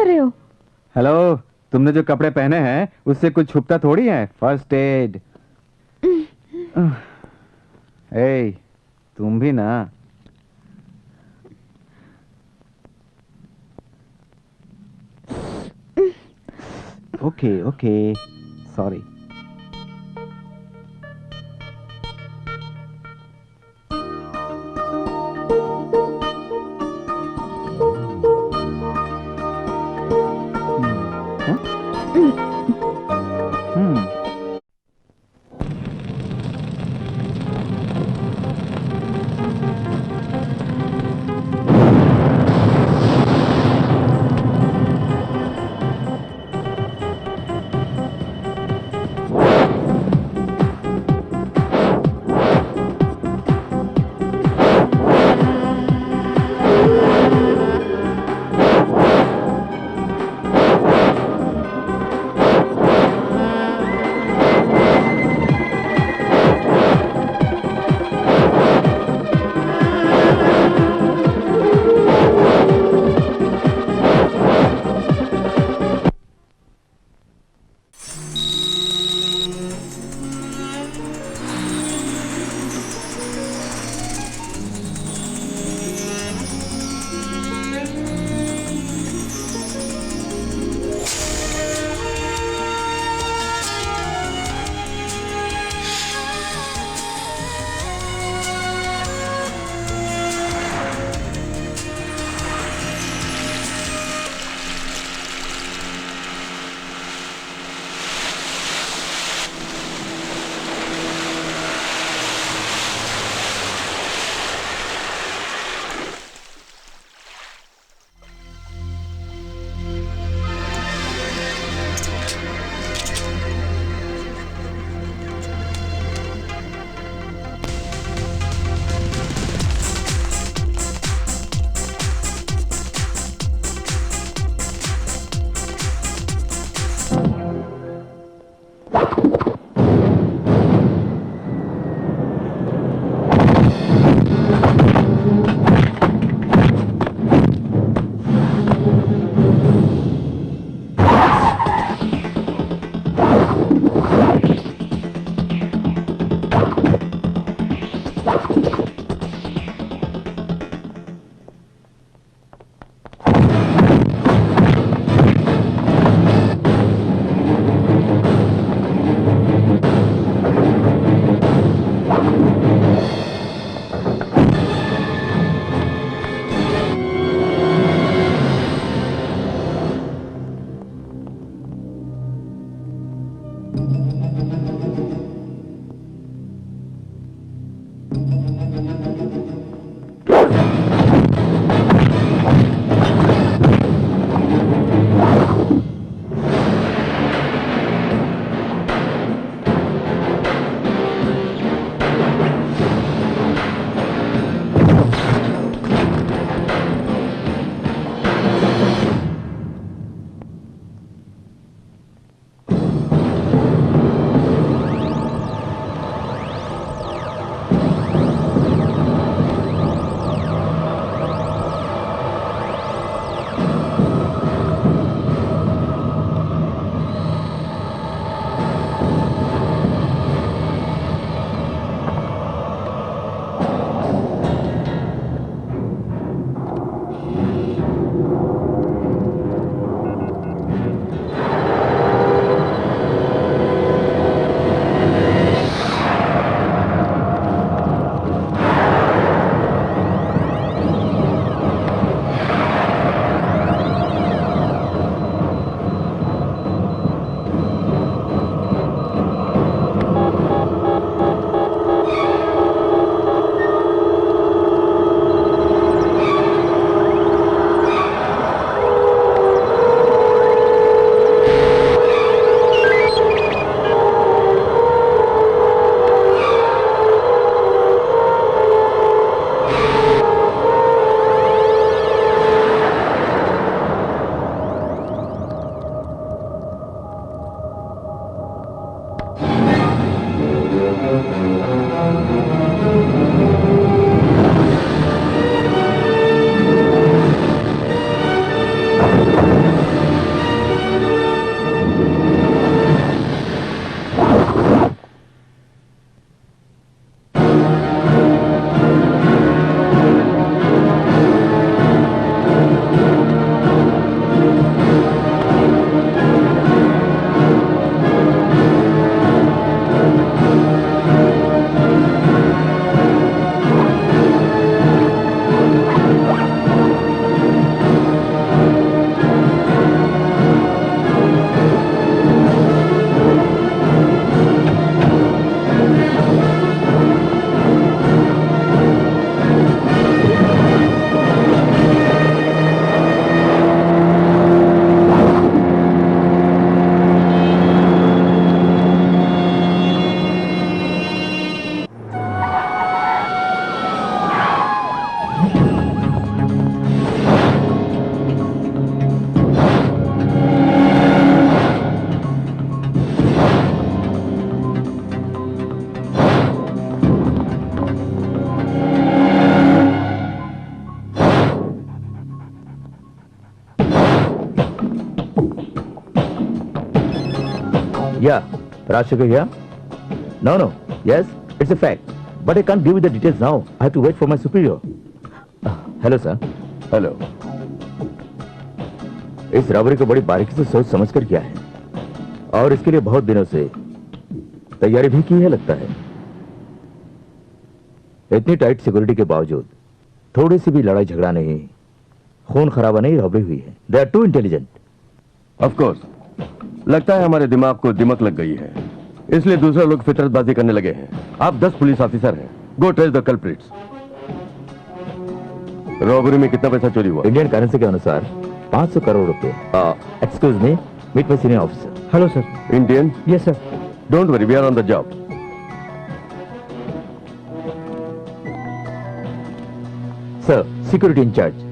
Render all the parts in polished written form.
कर रहे हो? हेलो, तुमने जो कपड़े पहने हैं उससे कुछ छुपता थोड़ी है। First aid. ए, तुम भी ना। Okay okay, sorry. Yeah, Rajshekhar here. No. Yes, it's a fact. But I can't give you the details now. I have to wait for my superior. Hello, sir. Hello. इस robbery को बड़ी बारीकी से सोच समझ कर किया है और इसके लिए बहुत दिनों से तैयारी भी की है लगता है। इतनी टाइट सिक्योरिटी के बावजूद थोड़ी सी भी लड़ाई झगड़ा नहीं, खून खराबा नहीं, रॉबरी हुई है। They are too intelligent. Of course, लगता है हमारे दिमाग को दिमक लग गई है, इसलिए दूसरे लोग फितरतबाजी करने लगे हैं। आप 10 पुलिस ऑफिसर हैं। गो ट्रेस द कल्प्रिट्स। रॉबरी में कितना पैसा चोरी हुआ? इंडियन करेंसी के अनुसार 500 करोड़ रुपए। Excuse me, meet my senior officer. Hello sir. Indian? Yes sir. Don't worry, we are on the job. Sir, security incharge.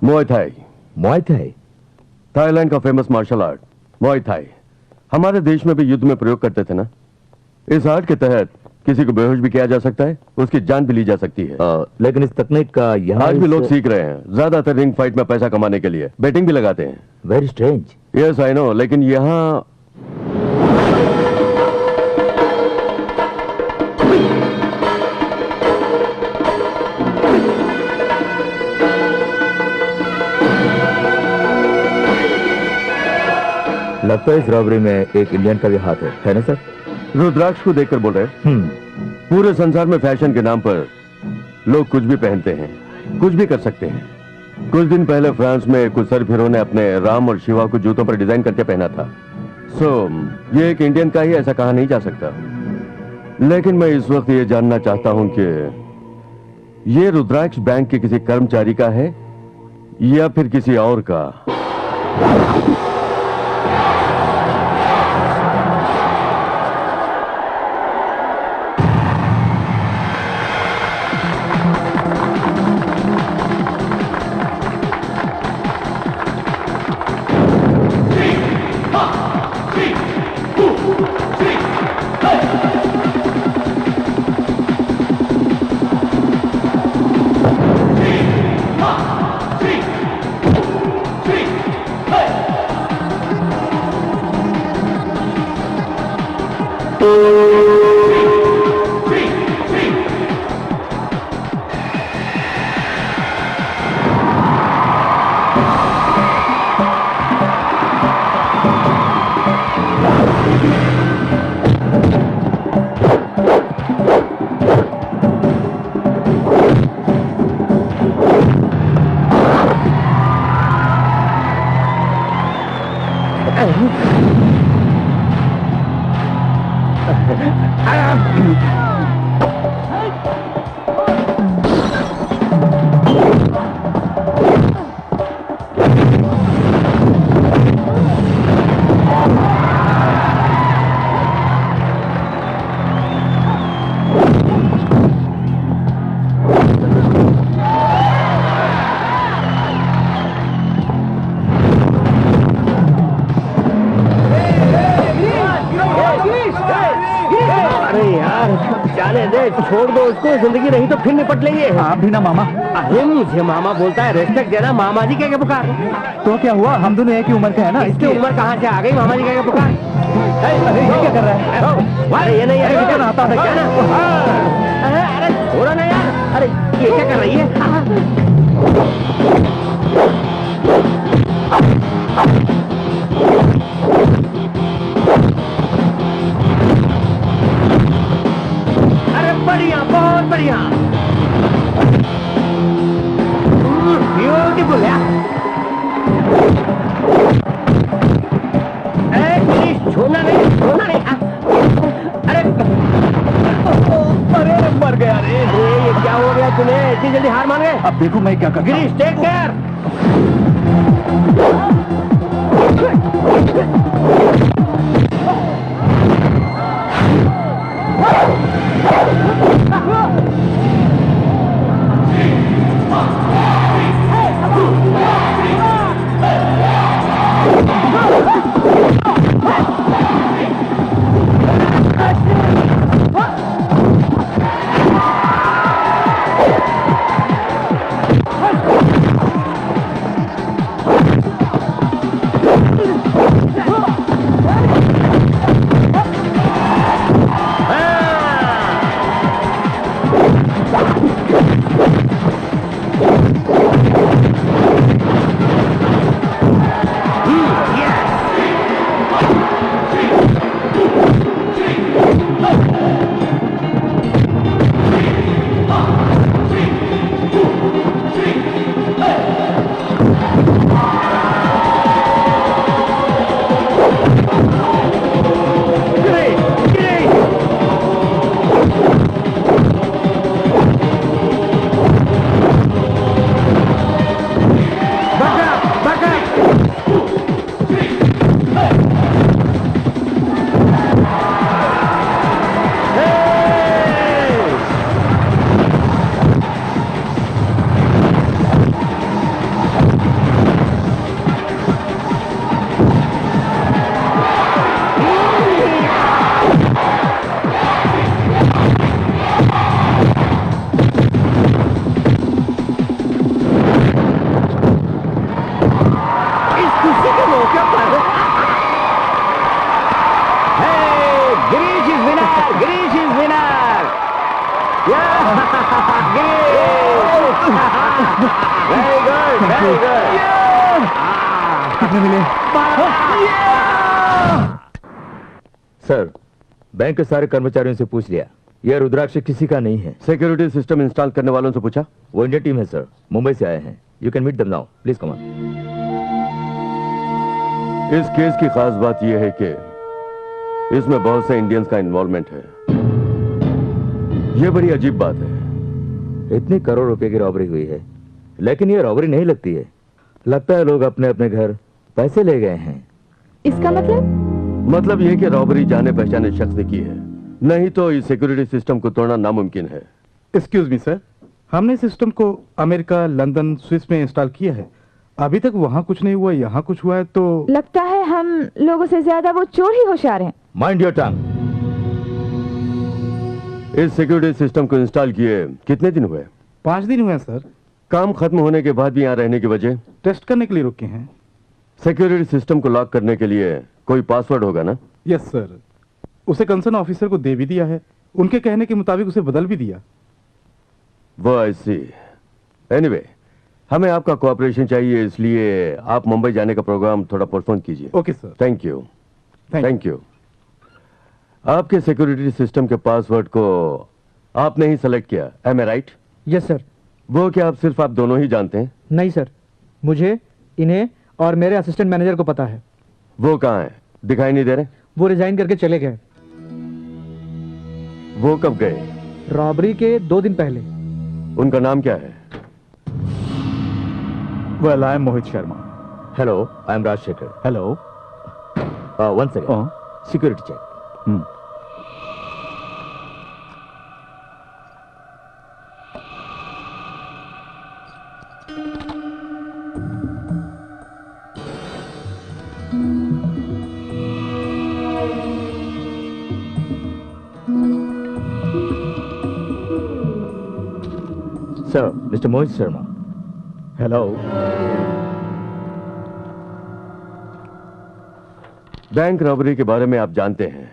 Muay Thai. Muay Thai? Thailand का famous martial art muay Thai हमारे देश में भी युद्ध में प्रयोग करते थे ना। इस आर्ट के तहत किसी को बेहोश भी किया जा सकता है, उसकी जान भी ली जा सकती है। लेकिन इस तकनीक का यहाँ आज भी लोग सीख रहे हैं, ज्यादातर रिंग फाइट में पैसा कमाने के लिए बेटिंग भी लगाते हैं। Very strange. Yes I know, लेकिन यहाँ लगता है इस रॉबरी में एक इंडियन का भी हाथ है ना सर? रुद्राक्ष को देखकर बोल रहे हैं। पूरे संसार में फैशन के नाम पर लोग कुछ भी पहनते हैं, कुछ भी कर सकते हैं। कुछ दिन पहले फ्रांस में कुछ सरफिरों ने अपने राम और शिवा को जूतों पर डिजाइन करके पहना था। ये एक इंडियन का ही, ऐसा कहा नहीं जा सकता। लेकिन मैं इस वक्त ये जानना चाहता हूं कि ये रुद्राक्ष बैंक के किसी कर्मचारी का है या फिर किसी और का। छोड़ दो उसको, जिंदगी रही तो फिर निपट लेंगे। आप भी ना मामा। अरे मुझे मामा बोलता है, रेस्पेक्ट देना। मामा जी क्या पुकार? तो क्या हुआ, हम दोनों एक ही उम्र के हैं ना। इसकी उम्र कहाँ से आ गई? मामा जी क्या पुकार? अरे ये क्या कर रहा है? अरे ये नहीं, अरे क्या आता है क्या ना? अरे छोड़ो ना यार। अरे ये क्या कर रही है? बढ़िया, बहुत बढ़िया, ब्यूटीफुल है। छोड़ना नहीं, छोड़ना नहीं। अरे अरे मर गया रे। ये क्या हो गया तुम्हें? इतनी जल्दी हार मान गए? अब देखो मैं क्या कर। Girish take care. Very good, very good. कितने मिले? सर, बैंक के सारे कर्मचारियों से पूछ लिया, यह रुद्राक्ष किसी का नहीं है। सिक्योरिटी सिस्टम इंस्टॉल करने वालों से पूछा? वो इंडिया टीम है सर, मुंबई से आए हैं। You can meet them now, please come on. इस केस की खास बात यह है कि इसमें बहुत से इंडियंस का इन्वॉल्वमेंट है। यह बड़ी अजीब बात है। इतनी करोड़ रुपए की रॉबरी हुई है, लेकिन ये रॉबरी नहीं लगती है। लगता है लोग अपने अपने घर पैसे ले गए हैं। इसका मतलब यह कि रॉबरी जाने पहचाने शख्स ने की है, नहीं तो इस सिक्योरिटी सिस्टम को तोड़ना नामुमकिन है। एक्सक्यूज मी सर, हमने सिस्टम को अमेरिका, लंदन, स्विस में इंस्टॉल किया है। अभी तक वहाँ कुछ नहीं हुआ, यहाँ कुछ हुआ है तो लगता है हम लोगों से ज्यादा वो चोर ही होशियार हैं। Mind your tongue. इस सिक्योरिटी सिस्टम को इंस्टॉल किए कितने दिन हुए? 5 दिन हुए हैं सर। काम खत्म होने के बाद भी यहाँ रहने की वजह? टेस्ट करने के लिए रुके हैं। सिक्योरिटी सिस्टम को लॉक करने के लिए कोई पासवर्ड होगा ना? यस सर, उसे कंसर्न ऑफिसर को दे भी दिया है। उनके कहने के मुताबिक उसे बदल भी दिया। वो आई सी। एनीवे, हमें आपका कोऑपरेशन चाहिए, इसलिए आप मुंबई जाने का प्रोग्राम थोड़ा पोस्टपोन कीजिए। Okay sir. Thank you. Thank thank you. आपके सिक्योरिटी सिस्टम के पासवर्ड को आपने ही सेलेक्ट किया, एम आई राइट? Yes sir. वो क्या सिर्फ आप दोनों ही जानते हैं? नहीं सर, मुझे, इन्हें और मेरे असिस्टेंट मैनेजर को पता है। वो कहाँ है? दिखाई नहीं दे रहे? वो रिजाइन करके चले गए। वो कब गए? रॉबरी के 2 दिन पहले। उनका नाम क्या है? Well, I am Mohit Sharma. Hello, I am Rajshekhar. Hello. One second, security check. Sir, mister Mohit Sharma. Hello. Bank robbery के बारे में आप जानते हैं,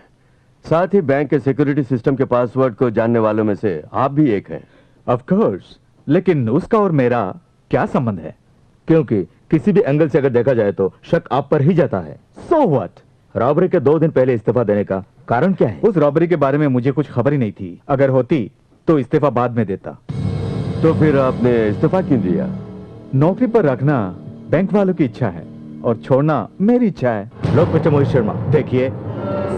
साथ ही बैंक के सिक्योरिटी सिस्टम के पासवर्ड को जानने वालों में से आप भी एक हैं। ऑफ कोर्स, लेकिन उसका और मेरा क्या संबंध है? क्योंकि किसी भी एंगल से अगर देखा जाए तो शक आप पर ही जाता है। So what? रॉबरी के 2 दिन पहले इस्तीफा देने का कारण क्या है? उस रॉबरी के बारे में मुझे कुछ खबर ही नहीं थी। अगर होती तो इस्तीफा बाद में देता। तो फिर आपने इस्तीफा क्यों दिया? नौकरी पर रखना बैंक वालों की इच्छा है और छोड़ना मेरी इच्छा है। लोग मिस्टर मोहित शर्मा, देखिए,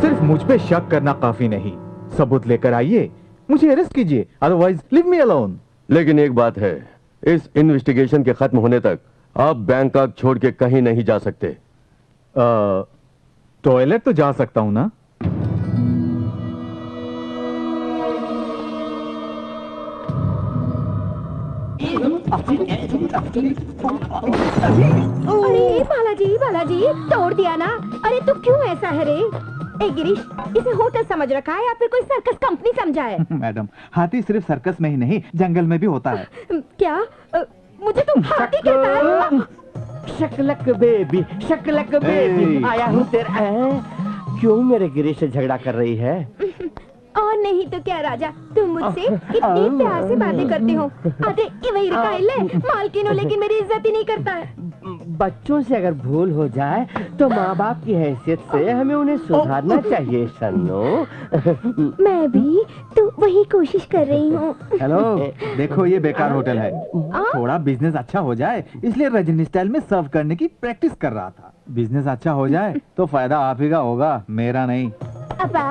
सिर्फ मुझ पे शक करना काफी नहीं, सबूत लेकर आइए, मुझे अरेस्ट कीजिए, अदरवाइज लीव मी अलोन। लेकिन एक बात है, इस इन्वेस्टिगेशन के खत्म होने तक आप बैंकॉक छोड़ के कहीं नहीं जा सकते। टॉयलेट तो जा सकता हूं ना? अरे बालाजी, बालाजी तोड़ दिया ना। अरे तू क्यों ऐसा है रे? ए गिरीश, इसे होटल समझ रखा है या फिर कोई सर्कस कंपनी समझा है? मैडम, हाथी सिर्फ सर्कस में ही नहीं, जंगल में भी होता है। क्या? मुझे तुम हाथी कहता है? शकलक बेबी, शकलक बेबी, आया हूँ तेरा। क्यों मेरे गिरीश से झगड़ा कर रही है? और नहीं तो क्या राजा, तुम मुझसे कितनी प्यार से बातें करते हो। आधे ये वही रखाइल है, मालकिन हो लेकिन मेरी इज्जत ही नहीं करता है। बच्चों से अगर भूल हो जाए तो माँ बाप की हैसियत से हमें उन्हें सुधारना चाहिए सन्नो। मैं भी तो वही कोशिश कर रही हूँ। हेलो, देखो ये बेकार होटल है। थोड़ा बिजनेस अच्छा हो जाए इसलिए रजनी स्टाइल में सर्व करने की प्रैक्टिस कर रहा था। बिजनेस अच्छा हो जाए तो फायदा आप ही का होगा, मेरा नहीं। अब्बा,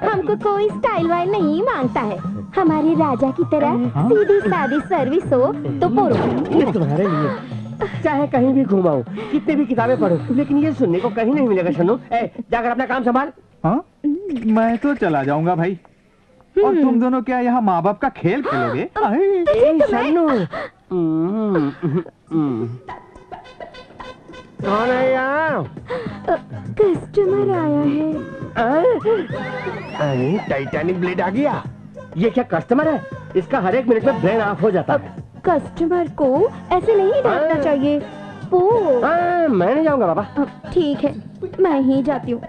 हमको कोई स्टाइल वाइल नहीं मांगता है। हमारे राजा की तरह सीधी सादी सर्विस हो तो बोलो। ये तुम्हारे लिए चाहे कहीं भी घुमाऊं, कितनी भी किताबें पढ़ो, लेकिन ये सुनने को कहीं नहीं मिलेगा सन्नो। जाकर अपना काम संभाल। हाँ, मैं तो चला जाऊंगा भाई। और तुम दोनों क्या यहाँ माँ बाप का खेल खेलोगे? सन्नो, कौन है यहाँ? कस्टमर आया है। टाइटैनिक ब्लेड आ गया। ये क्या कस्टमर है? इसका हर एक मिनट में ब्रेन ऑफ हो जाता है। कस्टमर को ऐसे नहीं डांटना चाहिए। मैं नहीं जाऊंगा बाबा। ठीक है, मैं ही जाती हूँ।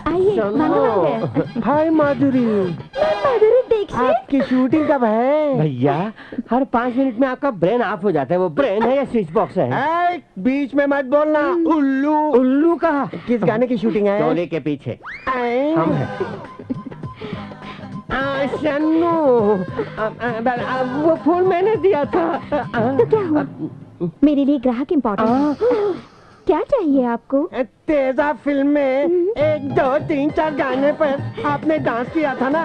आइए, हाय माधुरी। मैं माधुरी दीक्षित। आपकी शूटिंग कब है? भैया हर 5 मिनट में आपका ब्रेन ऑफ हो जाता है। वो ब्रेन है या स्विच बॉक्स है? बीच में मत बोलना उल्लू। उल्लू कहा? किस गाने की शूटिंग है? चोले के पीछे हम हैं। शन्नू, वो फूल मैंने दिया था। तो क्या हुआ? मेरे लिए ग्राहक इम्पोर्टेंट। क्या चाहिए आपको? तेजा फिल्म में 1, 2, 3, 4 गाने पर आपने डांस किया था ना,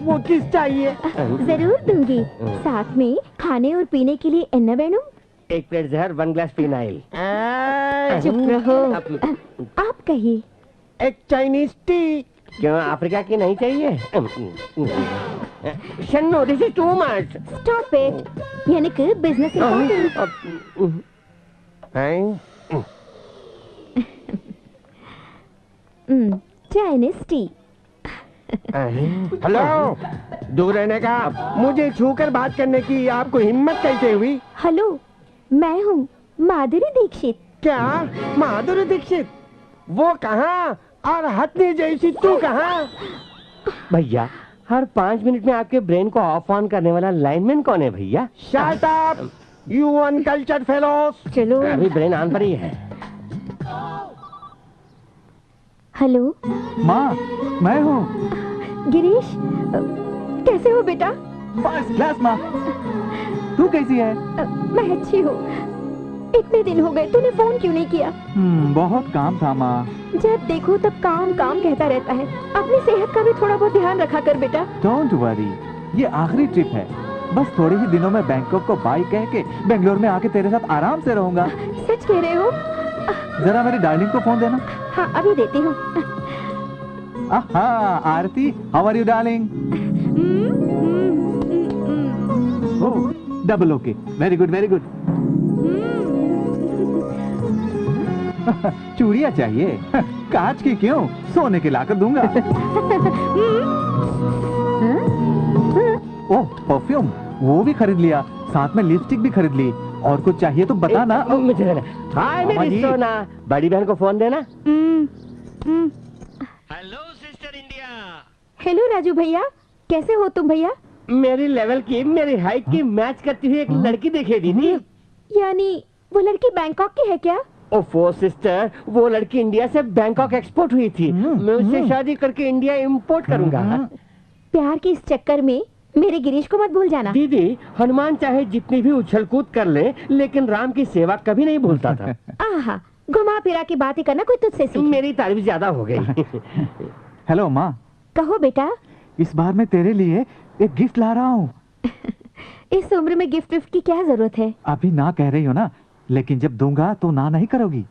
वो किस चाहिए? जरूर दूंगी। साथ में खाने और पीने के लिए एन्ना वेणु। 1 प्लेट जहर, 1 ग्लास फिनाइल। चुप रहो। आप कहिए। 1 चाइनीज टी। क्यों अफ्रीका की नहीं चाहिए? Shannu, this is too much. Stop it. यानी कि business important. Chinese tea. Hello, दूर रहने का। मुझे छूकर बात करने की आपको हिम्मत कैसे हुई? हेलो, मैं हूँ माधुरी दीक्षित। क्या माधुरी दीक्षित? वो कहाँ? और हथनी जैसी तू कहाँ? भैया हर 5 मिनट में आपके ब्रेन को ऑफ ऑन करने वाला लाइनमैन कौन है भैया? Shut up you uncultured fellows. चलो अभी ब्रेन ऑन पर ही है। हेलो माँ, मैं हूँ। गिरीश, कैसे हो बेटा? फर्स्ट क्लास माँ। तू कैसी है? मैं अच्छी हूँ। इतने दिन हो गए, तूने फोन क्यों नहीं किया? बहुत काम था माँ। जब देखो तब काम काम कहता रहता है। अपनी सेहत का भी थोड़ा बहुत ध्यान रखा कर बेटा। डोंट वरी, ये आखिरी ट्रिप है। बस थोड़े ही दिनों में बैंकॉक को बाय कह के बेंगलोर में आके तेरे साथ आराम से रहूंगा। सच कह रहे हो? जरा मेरी डार्लिंग को फोन देना। हाँ, अभी देती हूँ। Aarti, how are you darling? Double okay, very good very good. चूड़ियाँ चाहिए? कांच की क्यों, सोने की लाकर दूंगा। ओह परफ्यूम, वो भी खरीद लिया, साथ में लिपस्टिक भी खरीद ली। और कुछ चाहिए तो बता ना। मुझे हाय मेरी सोना, बड़ी बहन को फोन देना। Hello sister India. Hello Raju भैया, कैसे हो तुम भैया? मेरी लेवल की, मेरी हाइट की मैच करती हुई एक लड़की दिखे दीदी। यानी वो लड़की बैंकॉक की है क्या? ओफो सिस्टर, वो लड़की इंडिया से बैंकॉक एक्सपोर्ट हुई थी। मैं उससे शादी करके इंडिया इंपोर्ट करूंगा। प्यार के इस चक्कर में मेरे गिरीश को मत भूल जाना। दीदी, हनुमान चाहे जितनी भी उछल कूद कर ले, लेकिन राम की सेवा कभी नहीं भूलता था। आहा, घुमा फिरा के बातें करना कोई तुझसे सीखे। मेरी तारीफ ज्यादा हो गई। हेलो माँ। कहो बेटा। इस बार मैं तेरे लिए एक गिफ्ट ला रहा हूँ। इस उम्र में गिफ्ट विफ्ट की क्या जरूरत है? अभी ना कह रही हो ना, लेकिन जब दूंगा तो ना नहीं करोगी,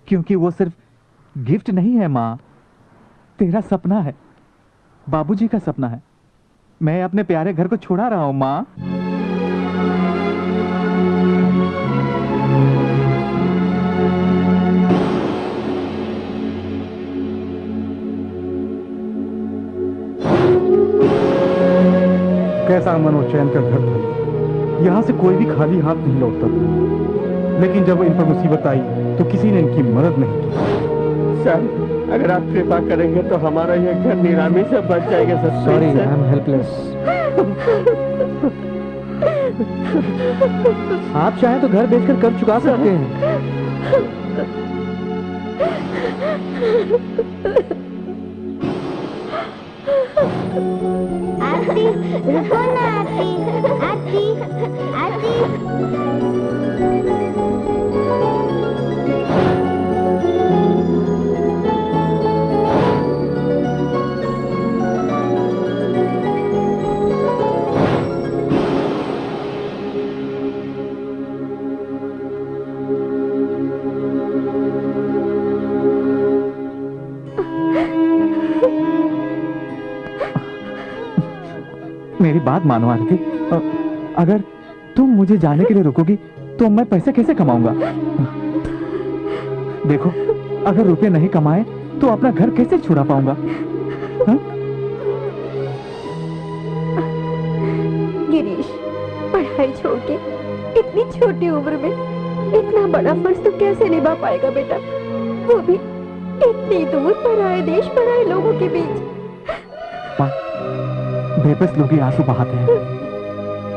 क्योंकि वो सिर्फ गिफ्ट नहीं है माँ, तेरा सपना है, बाबूजी का सपना है। मैं अपने प्यारे घर को छोड़ा रहा हूँ माँ। कैसा अमन और चैन का घर था। यहाँ से कोई भी खाली हाथ नहीं लौटता था। लेकिन जब इन पर मुसीबत आई तो किसी ने इनकी मदद नहीं की। सर, अगर आप कृपा करेंगे तो हमारा यह घर नीलामी से बच जाएगा sir. Sorry, I am helpless. आप चाहें तो घर बेचकर कर्ज चुका सकते हैं। आरती, रुको ना आरती, आरती, आरती। मेरी बात मानो आरती, अगर तुम मुझे जाने के लिए रोकोगी तो मैं पैसे कैसे कमाऊंगा? देखो, अगर रुपए नहीं कमाए तो अपना घर कैसे छुड़ा पाऊंगा? गिरीश, पढ़ाई छोड़ के इतनी छोटी उम्र में इतना बड़ा फर्ज तो कैसे निभा पाएगा बेटा? वो भी इतनी दूर, पराए देश, पराए लोगों के बीच। बेबस लोग ही आंसू बहाते हैं,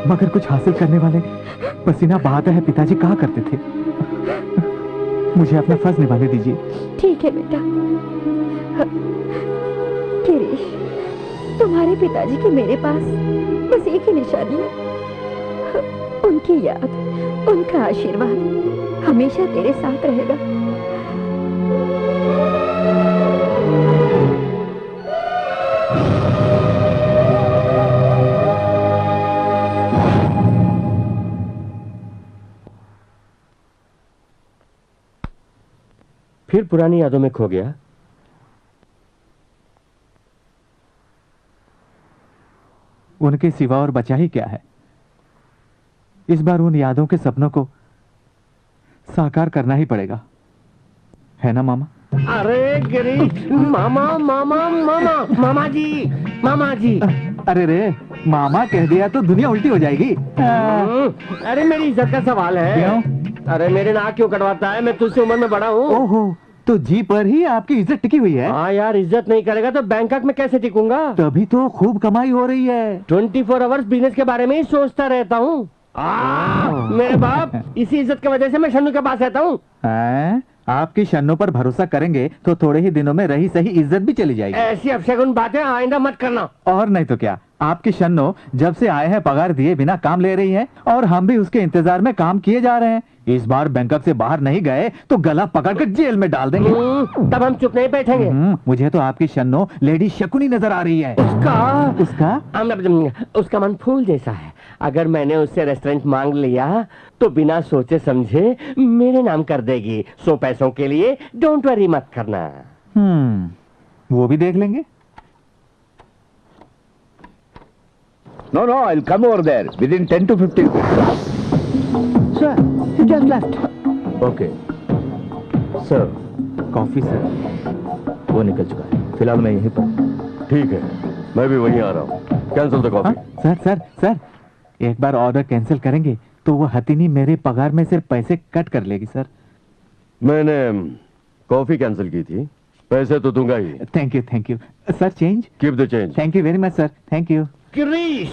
मगर कुछ हासिल करने वाले पसीना बहाते हैं पिताजी कहा करते थे। मुझे अपना फर्ज निभाने दीजिए। ठीक है बेटा। गिरीश, तुम्हारे पिताजी की मेरे पास बस एक ही निशानी है, उनकी याद, उनका आशीर्वाद हमेशा तेरे साथ रहेगा। फिर पुरानी यादों में खो गया। उनके सिवा और बचा ही क्या है। इस बार उन यादों के सपनों को साकार करना ही पड़ेगा, है ना मामा? अरे गिरीश, मामा मामा मामा मामा जी, मामा जी। अरे रे, मामा कह दिया तो दुनिया उल्टी हो जाएगी। अरे मेरी इज्जत का सवाल है। क्यों? अरे मेरे नाक क्यों कटवाता है? मैं तुझसे उम्र में बड़ा हूँ। ओहो, तो जी पर ही आपकी इज्जत टिकी हुई है। हाँ यार, इज्जत नहीं करेगा तो बैंकॉक में कैसे टिकूंगा? तभी तो खूब कमाई हो रही है। 24 आवर्स बिजनेस के बारे में ही सोचता रहता हूँ। मेरे बाप, इसी इज्जत की वजह से मैं शन्नू के पास रहता हूँ। आपकी शन्नू पर भरोसा करेंगे तो थोड़े ही दिनों में रही सही इज्जत भी चली जाएगी। ऐसी अपशगुन बातें आइंदा मत करना। और नहीं तो क्या, आपकी शन्नू जब से आए हैं पगार दिए बिना काम ले रही है, और हम भी उसके इंतजार में काम किए जा रहे हैं। इस बार बैंकॉक से बाहर नहीं गए तो गला पकड़कर जेल में डाल देंगे। तब हम चुप नहीं बैठेंगे। मुझे तो आपकी शन्नू लेडी शकुनी नजर आ रही है। उसका मन फूल जैसा है। अगर मैंने उससे रेस्टोरेंट मांग लिया तो बिना सोचे समझे मेरे नाम कर देगी। 100 पैसों के लिए डोंट वरी मत करना। वो भी देख लेंगे। No, I'll come over there within 10 to 15 minutes. Sir, you just left. Okay. Sir, coffee sir. वो निकल चुका है, फिलहाल मैं यहीं पर। ठीक है, मैं भी वहीं आ रहा हूँ। Cancel the coffee. सर, एक बार ऑर्डर कैंसिल करेंगे तो वो हथिनी मेरे पगार में सिर्फ पैसे कट कर लेगी सर। मैंने कॉफी कैंसिल की थी, पैसे तो दूंगा ही। Thank you sir. Change? Keep the change. Thank you very much sir. Thank you. Girish,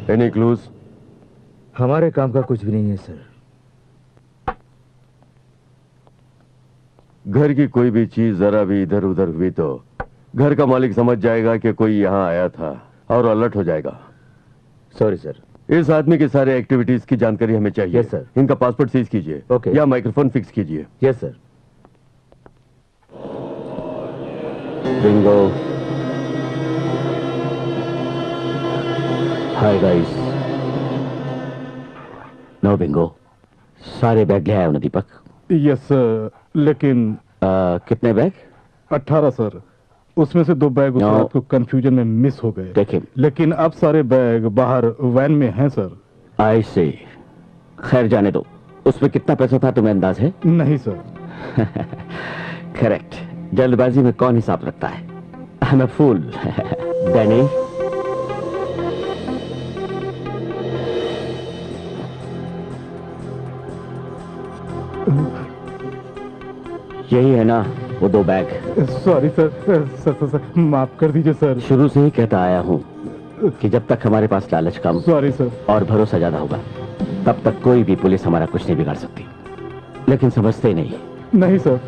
any clues? हमारे काम का कुछ भी नहीं है सर। घर की कोई भी चीज जरा भी इधर उधर हुई तो घर का मालिक समझ जाएगा कि कोई यहाँ आया था और अलर्ट हो जाएगा। Sorry sir. इस आदमी के सारे एक्टिविटीज की जानकारी हमें चाहिए। Yes, sir. इनका पासपोर्ट सीज कीजिए। Okay. या माइक्रोफोन फिक्स कीजिए। Yes sir. Bingo. Hi guys. No bingo. सारे बैग ले आए ना दीपक? यस सर, लेकिन कितने बैग? 18 सर। उसमें से 2 बैग उस No. रात को कंफ्यूजन में मिस हो गए। देखिए। लेकिन अब सारे बैग बाहर वैन में हैं सर। आई से। खैर जाने दो। उसमें कितना पैसा था तुम्हें अंदाज है? नहीं सर। करेक्ट। जल्दबाजी में कौन हिसाब रखता है? I am a fool. Danny, यही है ना वो 2 बैग? सॉरी सर, माफ कर दीजिए सर। शुरू से ही कहता आया हूँ कि जब तक हमारे पास लालच कम सॉरी सर। और भरोसा ज्यादा होगा तब तक कोई भी पुलिस हमारा कुछ नहीं बिगाड़ सकती। लेकिन समझते नहीं। नहीं सर।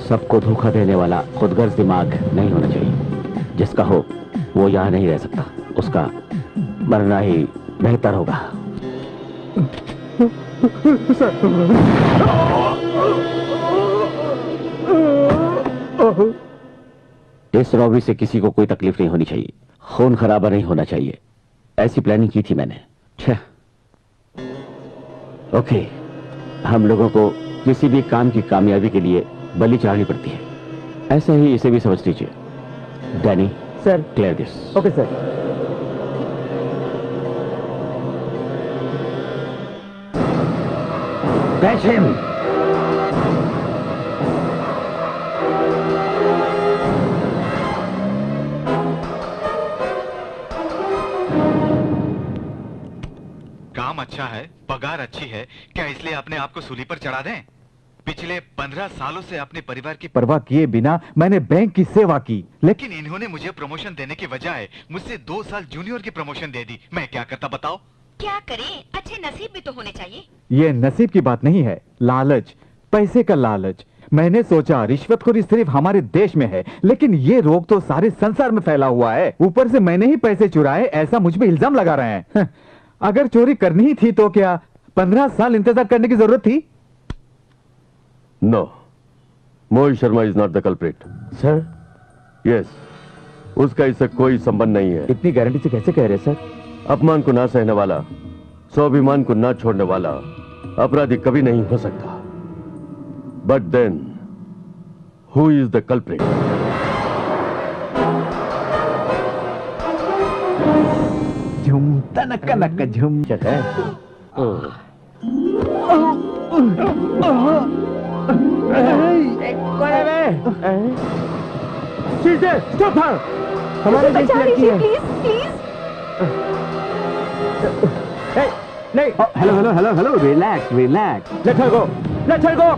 सबको धोखा देने वाला खुदगर्ज दिमाग नहीं होना चाहिए। जिसका हो वो यहाँ नहीं रह सकता। उसका मरना ही बेहतर होगा। इस रॉबरी से किसी को कोई तकलीफ नहीं होनी चाहिए। खून खराबा नहीं होना चाहिए। ऐसी प्लानिंग की थी मैंने। ओके, हम लोगों को किसी भी काम की कामयाबी के लिए बलि चढ़ानी पड़ती है। ऐसे ही इसे भी समझ लीजिए। Danny, sir. Clear this. Okay sir. Catch him. काम अच्छा है, पगार अच्छी है, क्या इसलिए अपने आप को सूली पर चढ़ा दें? पिछले 15 सालों से अपने परिवार की परवाह किए बिना मैंने बैंक की सेवा की, लेकिन इन्होंने मुझे प्रमोशन देने की बजाय मुझसे 2 साल जूनियर की प्रमोशन दे दी। मैं क्या करता बताओ? क्या करें, अच्छे नसीब भी तो होने चाहिए। ये नसीब की बात नहीं है, लालच, पैसे का लालच। मैंने सोचा रिश्वतखोरी सिर्फ हमारे देश में है, लेकिन ये रोग तो सारे संसार में फैला हुआ है। ऊपर से मैंने ही पैसे चुराए, ऐसा मुझ पे इल्जाम लगा रहे हैं। अगर चोरी करनी ही थी तो क्या 15 साल इंतजार करने की जरूरत थी? No, Mohit Sharma is not the culprit. Sir, yes, उसका इससे कोई संबंध नहीं है। इतनी गारंटी से कैसे कह रहे हैं सर? अपमान को ना सहने वाला, स्वाभिमान को ना छोड़ने वाला अपराधी कभी नहीं हो सकता। But then who is the culprit? झुम तनक नक झुम। हमारे देश की लड़की है। Please please. नहीं, hello hello hello hello, relax relax. Let her go, let her go.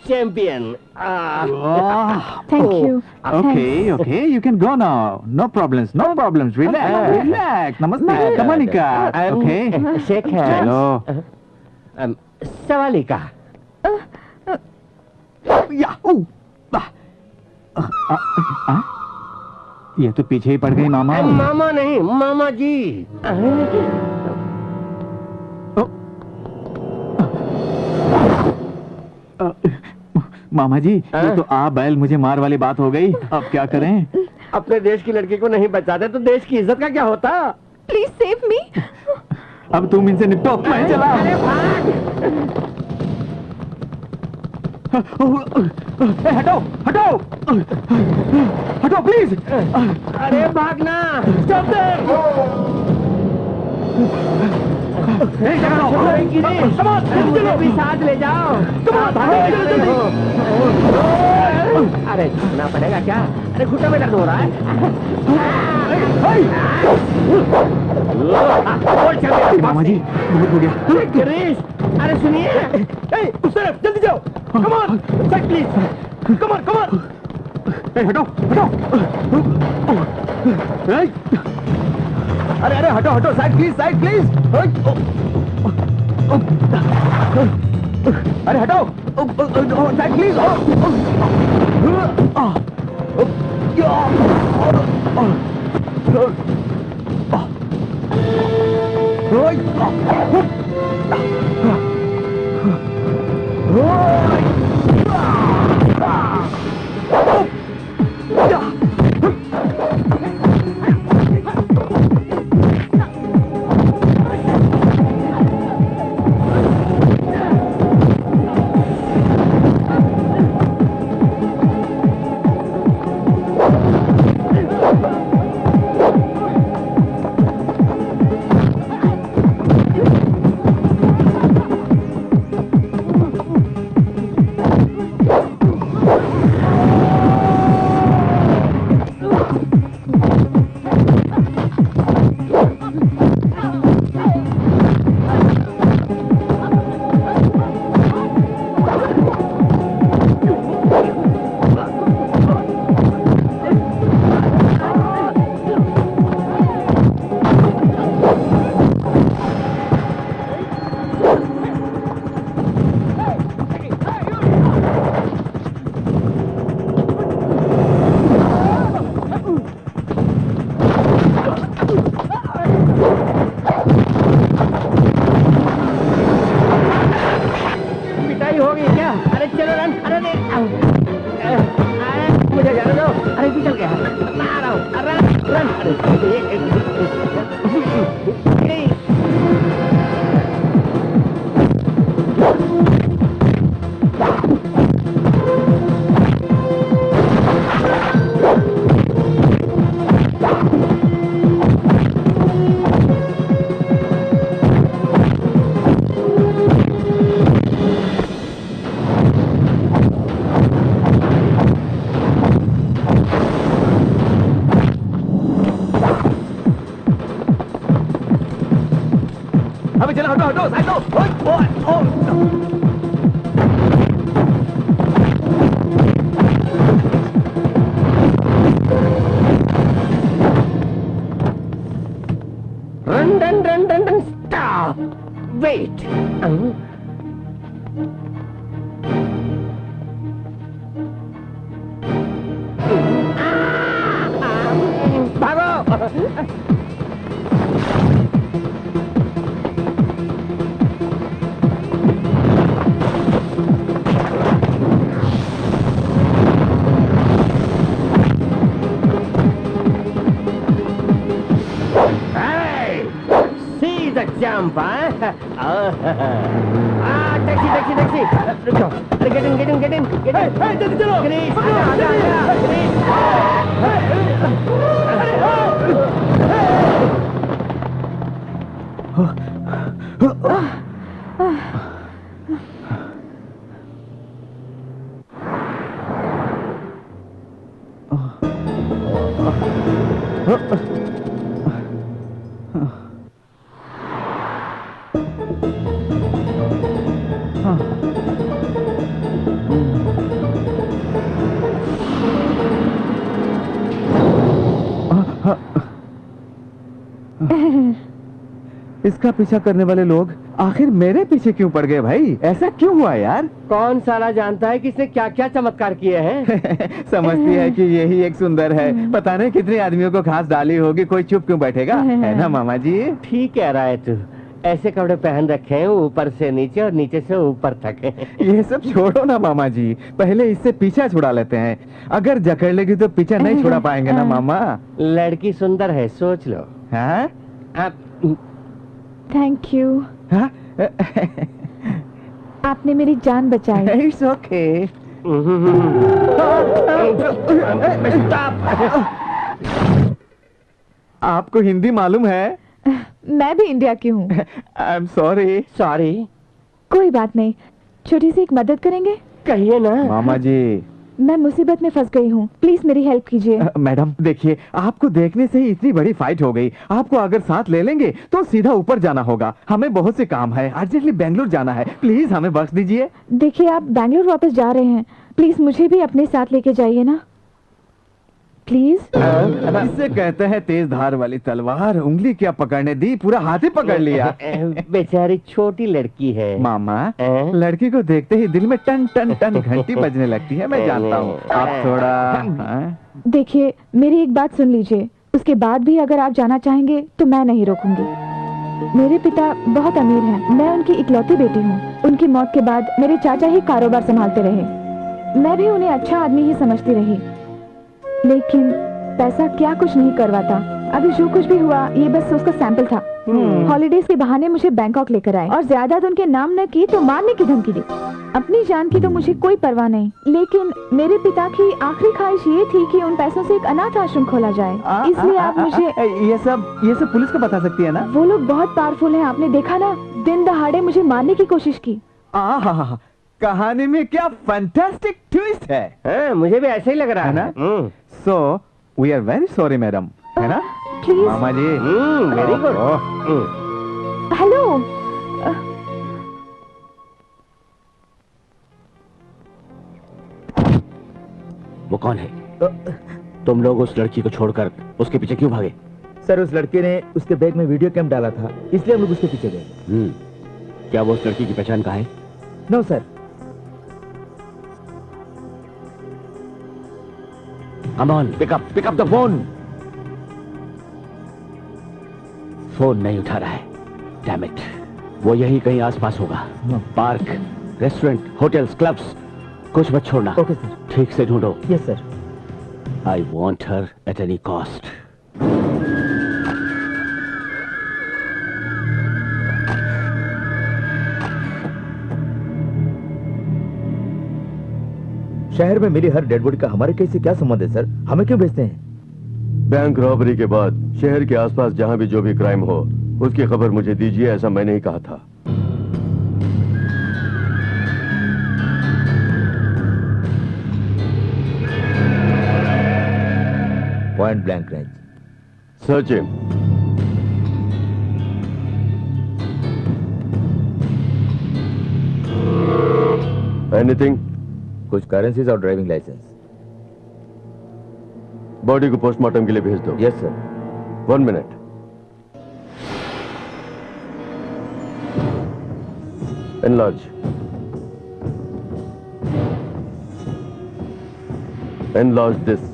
Champion. Thank you. Okay, okay, you can go now. No problems, no problems. Relax, relax. Namaste, Kamanika. Okay. Shake है। Hello. सवाली का। ये तो पीछे ही पड़ गई मामा। मामा नहीं, मामा जी। मामा जी, ये तो आ बैल मुझे मार वाली बात हो गई। अब क्या करें? अपने देश की लड़की को नहीं बचाते तो देश की इज्जत का क्या होता? Please save me. अब तुम इनसे निपटो, मैं चला। अरे भाग! हटो हटो हटो प्लीज। अरे भागना! Stop them! मुझे भी साथ ले जाओ। अरे झुकना पड़ेगा क्या? अरे घुटने में दर्द हो रहा है। मामा जी, बहुत हो गया। गिरीश, अरे सुनिए, उस तरफ जल्दी जाओ। Come on, side please. Come on, come on. हटो हटो। अरे अरे हटो हटो, साइड प्लीज, साइड प्लीज। अरे हटो, साइड प्लीज। अबे चलो हटो हटो साइड लो। Run stop wait. भागो। जंप टैक्सी टैक्सी टैक्सी रुको। अरे get in get in get in get in जल्दी चलो। ग्रीस आजा आजा ग्रीस। इसका पीछा करने वाले लोग आखिर मेरे पीछे क्यों पड़ गए भाई? ऐसा क्यों हुआ यार? कौन साला जानता है कि इसने क्या क्या चमत्कार किए हैं। समझती है कि यही एक सुंदर है। पता नहीं कितने आदमियों को घास डाली होगी, कोई चुप क्यों बैठेगा? है ना मामा जी? ठीक कह रहा है तू। ऐसे कपड़े पहन रखे हैं ऊपर से नीचे और नीचे से ऊपर तक। ये सब छोड़ो ना मामा जी, पहले इससे पीछा छुड़ा लेते हैं। अगर जकड़ लेगी तो पीछा नहीं छुड़ा पाएंगे ना मामा। लड़की सुंदर है, सोच लो। हाँ? Thank you. हाँ? आपने मेरी जान बचाई। It's okay. आपको हिंदी मालूम है? मैं भी इंडिया की हूँ। I am sorry. सॉरी। कोई बात नहीं, छोटी सी एक मदद करेंगे? कहिए ना। मामा जी, मैं मुसीबत में फंस गई हूँ, प्लीज मेरी हेल्प कीजिए। मैडम देखिए, आपको देखने से ही इतनी बड़ी फाइट हो गई। आपको अगर साथ ले लेंगे तो सीधा ऊपर जाना होगा। हमें बहुत से काम है, अर्जेंटली बेंगलुरु जाना है। प्लीज हमें बख्श दीजिए। देखिए, आप बैंगलोर वापस जा रहे हैं, प्लीज मुझे भी अपने साथ लेके जाइए ना, प्लीज। इससे कहते हैं तेज धार वाली तलवार। उंगली क्या पकड़ने दी, पूरा हाथ ही पकड़ लिया। बेचारी छोटी लड़की है। मामा, लड़की को देखते ही दिल में टन टन टन घंटी बजने लगती है। मैं जानता हूँ। आप थोड़ा देखिए, मेरी एक बात सुन लीजिए, उसके बाद भी अगर आप जाना चाहेंगे तो मैं नहीं रोकूंगी। मेरे पिता बहुत अमीर हैं, मैं उनकी इकलौती बेटी हूँ। उनकी मौत के बाद मेरे चाचा ही कारोबार संभालते रहे। मैं भी उन्हें अच्छा आदमी ही समझती रही, लेकिन पैसा क्या कुछ नहीं करवाता। अभी जो कुछ भी हुआ ये बस उसका सैंपल था। हॉलीडेज के बहाने मुझे बैंकॉक लेकर आए और ज्यादा उनके नाम न की तो मारने की धमकी दी। अपनी जान की तो मुझे कोई परवाह नहीं, लेकिन मेरे पिता की आखिरी ख्वाहिश ये थी कि उन पैसों से एक अनाथ आश्रम खोला जाए। इसलिए आप मुझे ये सब पुलिस को बता सकती है ना? वो लोग बहुत पावरफुल हैं, आपने देखा ना, दिन दहाड़े मुझे मारने की कोशिश की। कहानी में क्या फैंटास्टिक ट्विस्ट है। मुझे भी ऐसा ही लग रहा है ना। So we are very sorry madam, है ना? प्लीज। मामा जी। Very good. हेलो। वो कौन है? तुम लोग उस लड़की को छोड़कर उसके पीछे क्यों भागे? सर, उस लड़के ने उसके बैग में वीडियो कैम डाला था, इसलिए हम लोग उसके पीछे गए। क्या वो उस लड़की की पहचान कहाँ है? No sir. Come on, pick up the phone. Phone नहीं उठा रहा है। Damn it. वो यही कहीं आसपास होगा। पार्क, रेस्टोरेंट, होटल्स, क्लब्स, कुछ मत छोड़ना। Okay sir. ठीक से ढूंढो। Yes sir. I want her at any cost. शहर में मिली हर डेड बॉडी का हमारे केस से क्या संबंध है सर? हमें क्यों भेजते हैं? बैंक रॉबरी के बाद शहर के आसपास जहां भी जो भी क्राइम हो उसकी खबर मुझे दीजिए, ऐसा मैंने ही कहा था। Point blank range. Search him. Anything? कुछ करेंसीज और ड्राइविंग लाइसेंस। बॉडी को पोस्टमार्टम के लिए भेज दो। Yes sir. 1 minute. Enlarge. Enlarge this.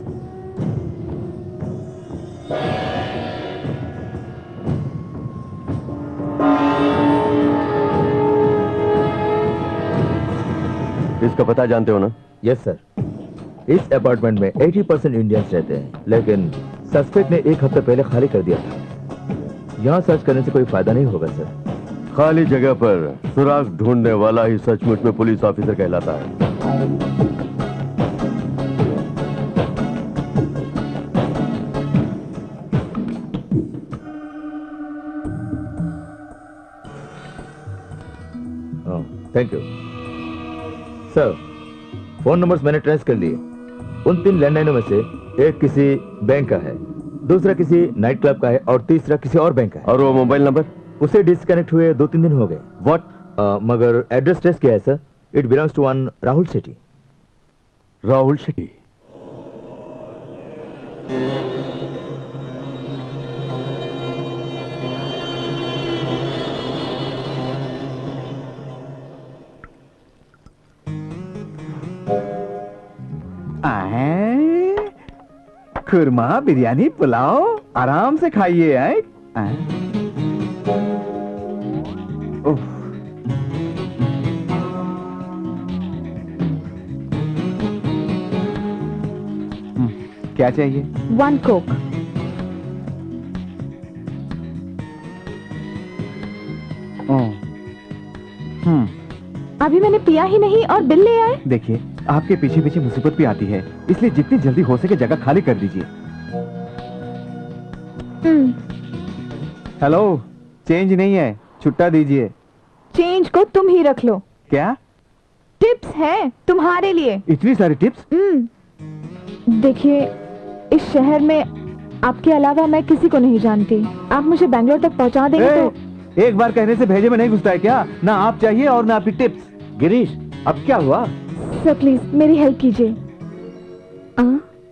इसका पता जानते हो ना? Yes sir. इस अपार्टमेंट में 80% इंडियंस रहते हैं, लेकिन सस्पेक्ट ने 1 हफ्ते पहले खाली कर दिया था। यहाँ सर्च करने से कोई फायदा नहीं होगा सर। खाली जगह पर सुराग ढूंढने वाला ही सचमुच में पुलिस ऑफिसर कहलाता है। Thank you sir. Phone numbers मैंने ट्रेस कर लिए। उन 3 लैंडलाइनों में से एक किसी बैंक का है, दूसरा किसी नाइट क्लब का है और तीसरा किसी और बैंक का है। और वो मोबाइल नंबर? उसे डिस्कनेक्ट हुए 2-3 दिन हो गए। व्हाट? मगर एड्रेस ट्रेस किया है sir. It belongs to one Rahul Shetty. Rahul Shetty? खुरमा, बिरयानी, पुलाव आराम से खाइए। क्या चाहिए? 1 कोक। अभी मैंने पिया ही नहीं और बिल ले आए। देखिए, आपके पीछे पीछे मुसीबत भी आती है, इसलिए जितनी जल्दी हो सके जगह खाली कर दीजिए। हेलो, चेंज नहीं है, छुट्टा दीजिए। चेंज को तुम ही रख लो। क्या? टिप्स है तुम्हारे लिए। इतनी सारी टिप्स? देखिए, इस शहर में आपके अलावा मैं किसी को नहीं जानती। आप मुझे बैंगलोर तक पहुंचा देंगे तो। एक बार कहने से भेजे में नहीं घुसता है क्या? ना आप चाहिए और ना आपकी टिप्स। गिरीश, अब क्या हुआ? सर प्लीज मेरी हेल्प कीजिए।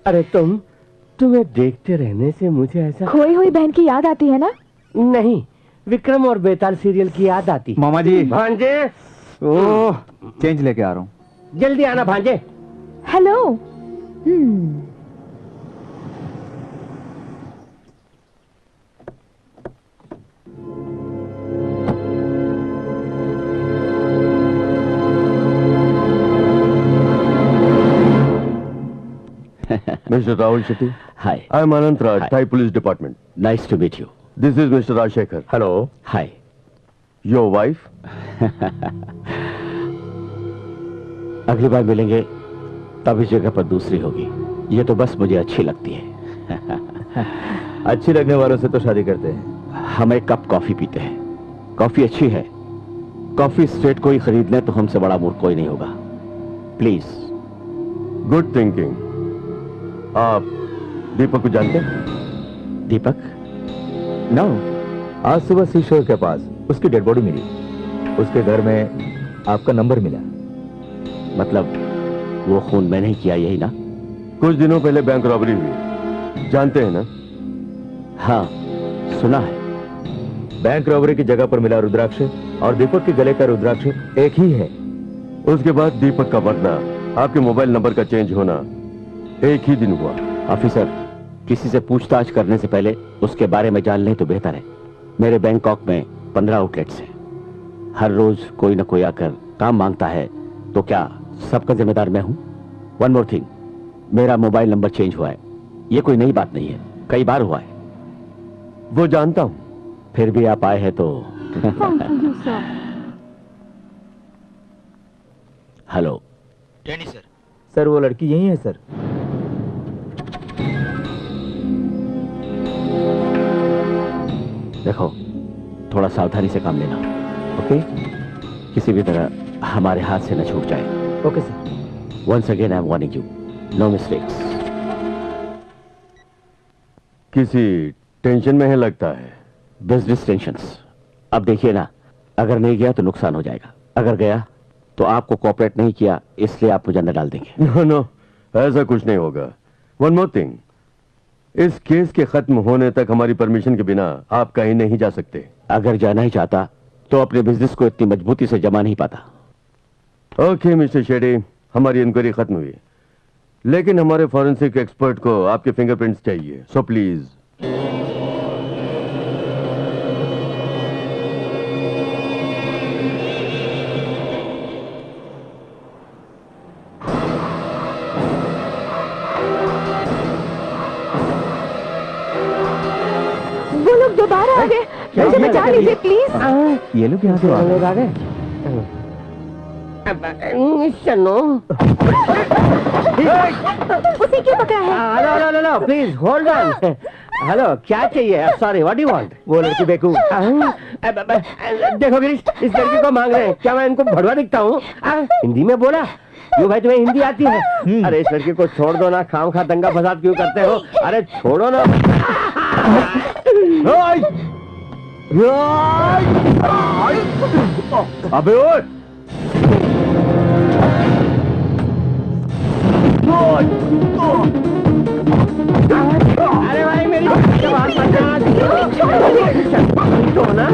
अरे तुम्हें देखते रहने से मुझे ऐसा खोई हुई बहन की याद आती है ना? नहीं, विक्रम और बेताल सीरियल की याद आती। मामा जी। भांजे, ओह, चेंज लेके आ रहा हूँ। जल्दी आना भांजे। Hello. Mr. Rahul Shetty. Hi. I am Anant Raj, Hi. Thai Police Department. Nice to meet you. This is Mr. Rajshekhar. Hello. Hi. Your wife? अगली बार मिलेंगे तब इस जगह पर दूसरी होगी। ये तो बस मुझे अच्छी लगती है। अच्छी लगने वालों से तो शादी करते हैं। हम एक कप कॉफी पीते हैं। कॉफी अच्छी है। कॉफी स्ट्रेट कोई खरीद ले तो हमसे बड़ा मूर्ख कोई नहीं होगा। प्लीज। Good thinking. आप दीपक को जानते हैं? दीपक? नो। आज सुबह सीशोर के पास उसकी डेड बॉडी मिली। उसके घर में आपका नंबर मिला। मतलब वो खून मैंने ही किया, यही ना? कुछ दिनों पहले बैंक रॉबरी हुई, जानते हैं ना? हाँ, सुना है। बैंक रॉबरी की जगह पर मिला रुद्राक्ष और दीपक के गले का रुद्राक्ष एक ही है। उसके बाद दीपक का मरना, आपके मोबाइल नंबर का चेंज होना एक ही दिन हुआ। ऑफिसर, किसी से पूछताछ करने से पहले उसके बारे में जान लें तो बेहतर है। मेरे बैंकॉक में 15 आउटलेट्स हैं। हर रोज कोई ना कोई आकर काम मांगता है, तो क्या सबका जिम्मेदार मैं हूं? वन मोर थिंग, मेरा मोबाइल नंबर चेंज हुआ है। ये कोई नई बात नहीं है, कई बार हुआ है। वो जानता हूं। फिर भी आप आए हैं तो। हेलो। Danny sir. सर वो लड़की यही है सर। देखो, थोड़ा सावधानी से काम लेना, ओके? किसी भी तरह हमारे हाथ से न छूट जाए। Okay sir. Once again I am warning you, no mistakes. किसी टेंशन में है लगता है। Business tensions. अब देखिए ना, अगर नहीं गया तो नुकसान हो जाएगा, अगर गया तो आपको कोऑपरेट नहीं किया इसलिए आप मुझे अंदर डाल देंगे। नो नो, ऐसा कुछ नहीं होगा। वन मोर थिंग, इस केस के खत्म होने तक हमारी परमिशन के बिना आप कहीं नहीं जा सकते। अगर जाना ही चाहता तो अपने बिजनेस को इतनी मजबूती से जमा नहीं पाता। ओके मिस्टर शेडी, हमारी इंक्वायरी खत्म हुई, लेकिन हमारे फॉरेंसिक एक्सपर्ट को आपके फिंगरप्रिंट्स चाहिए, सो प्लीज। वो लोग दोबारा आ गए, मुझे बचा लीजिए प्लीज। ये लोग यहाँ से आ गए। चलो उसे क्यों पकड़ा है? Hello hello hello, please hold on. Hello, क्या चाहिए? Sorry, what do want? वो लड़की बेकूफ। देखो गिरीश, इस लड़की को मांग रहे हैं। क्या मैं इनको भड़वा दिखता हूँ? हिंदी में बोला। क्यों भाई, तुम्हें हिंदी आती है? अरे इस लड़की को छोड़ दो ना, खाम खा दंगा फसाद क्यों करते हो? अरे छोड़ो ना। अबे ओए! अरे भाई मेरी बात बचा। छोड़ो ना।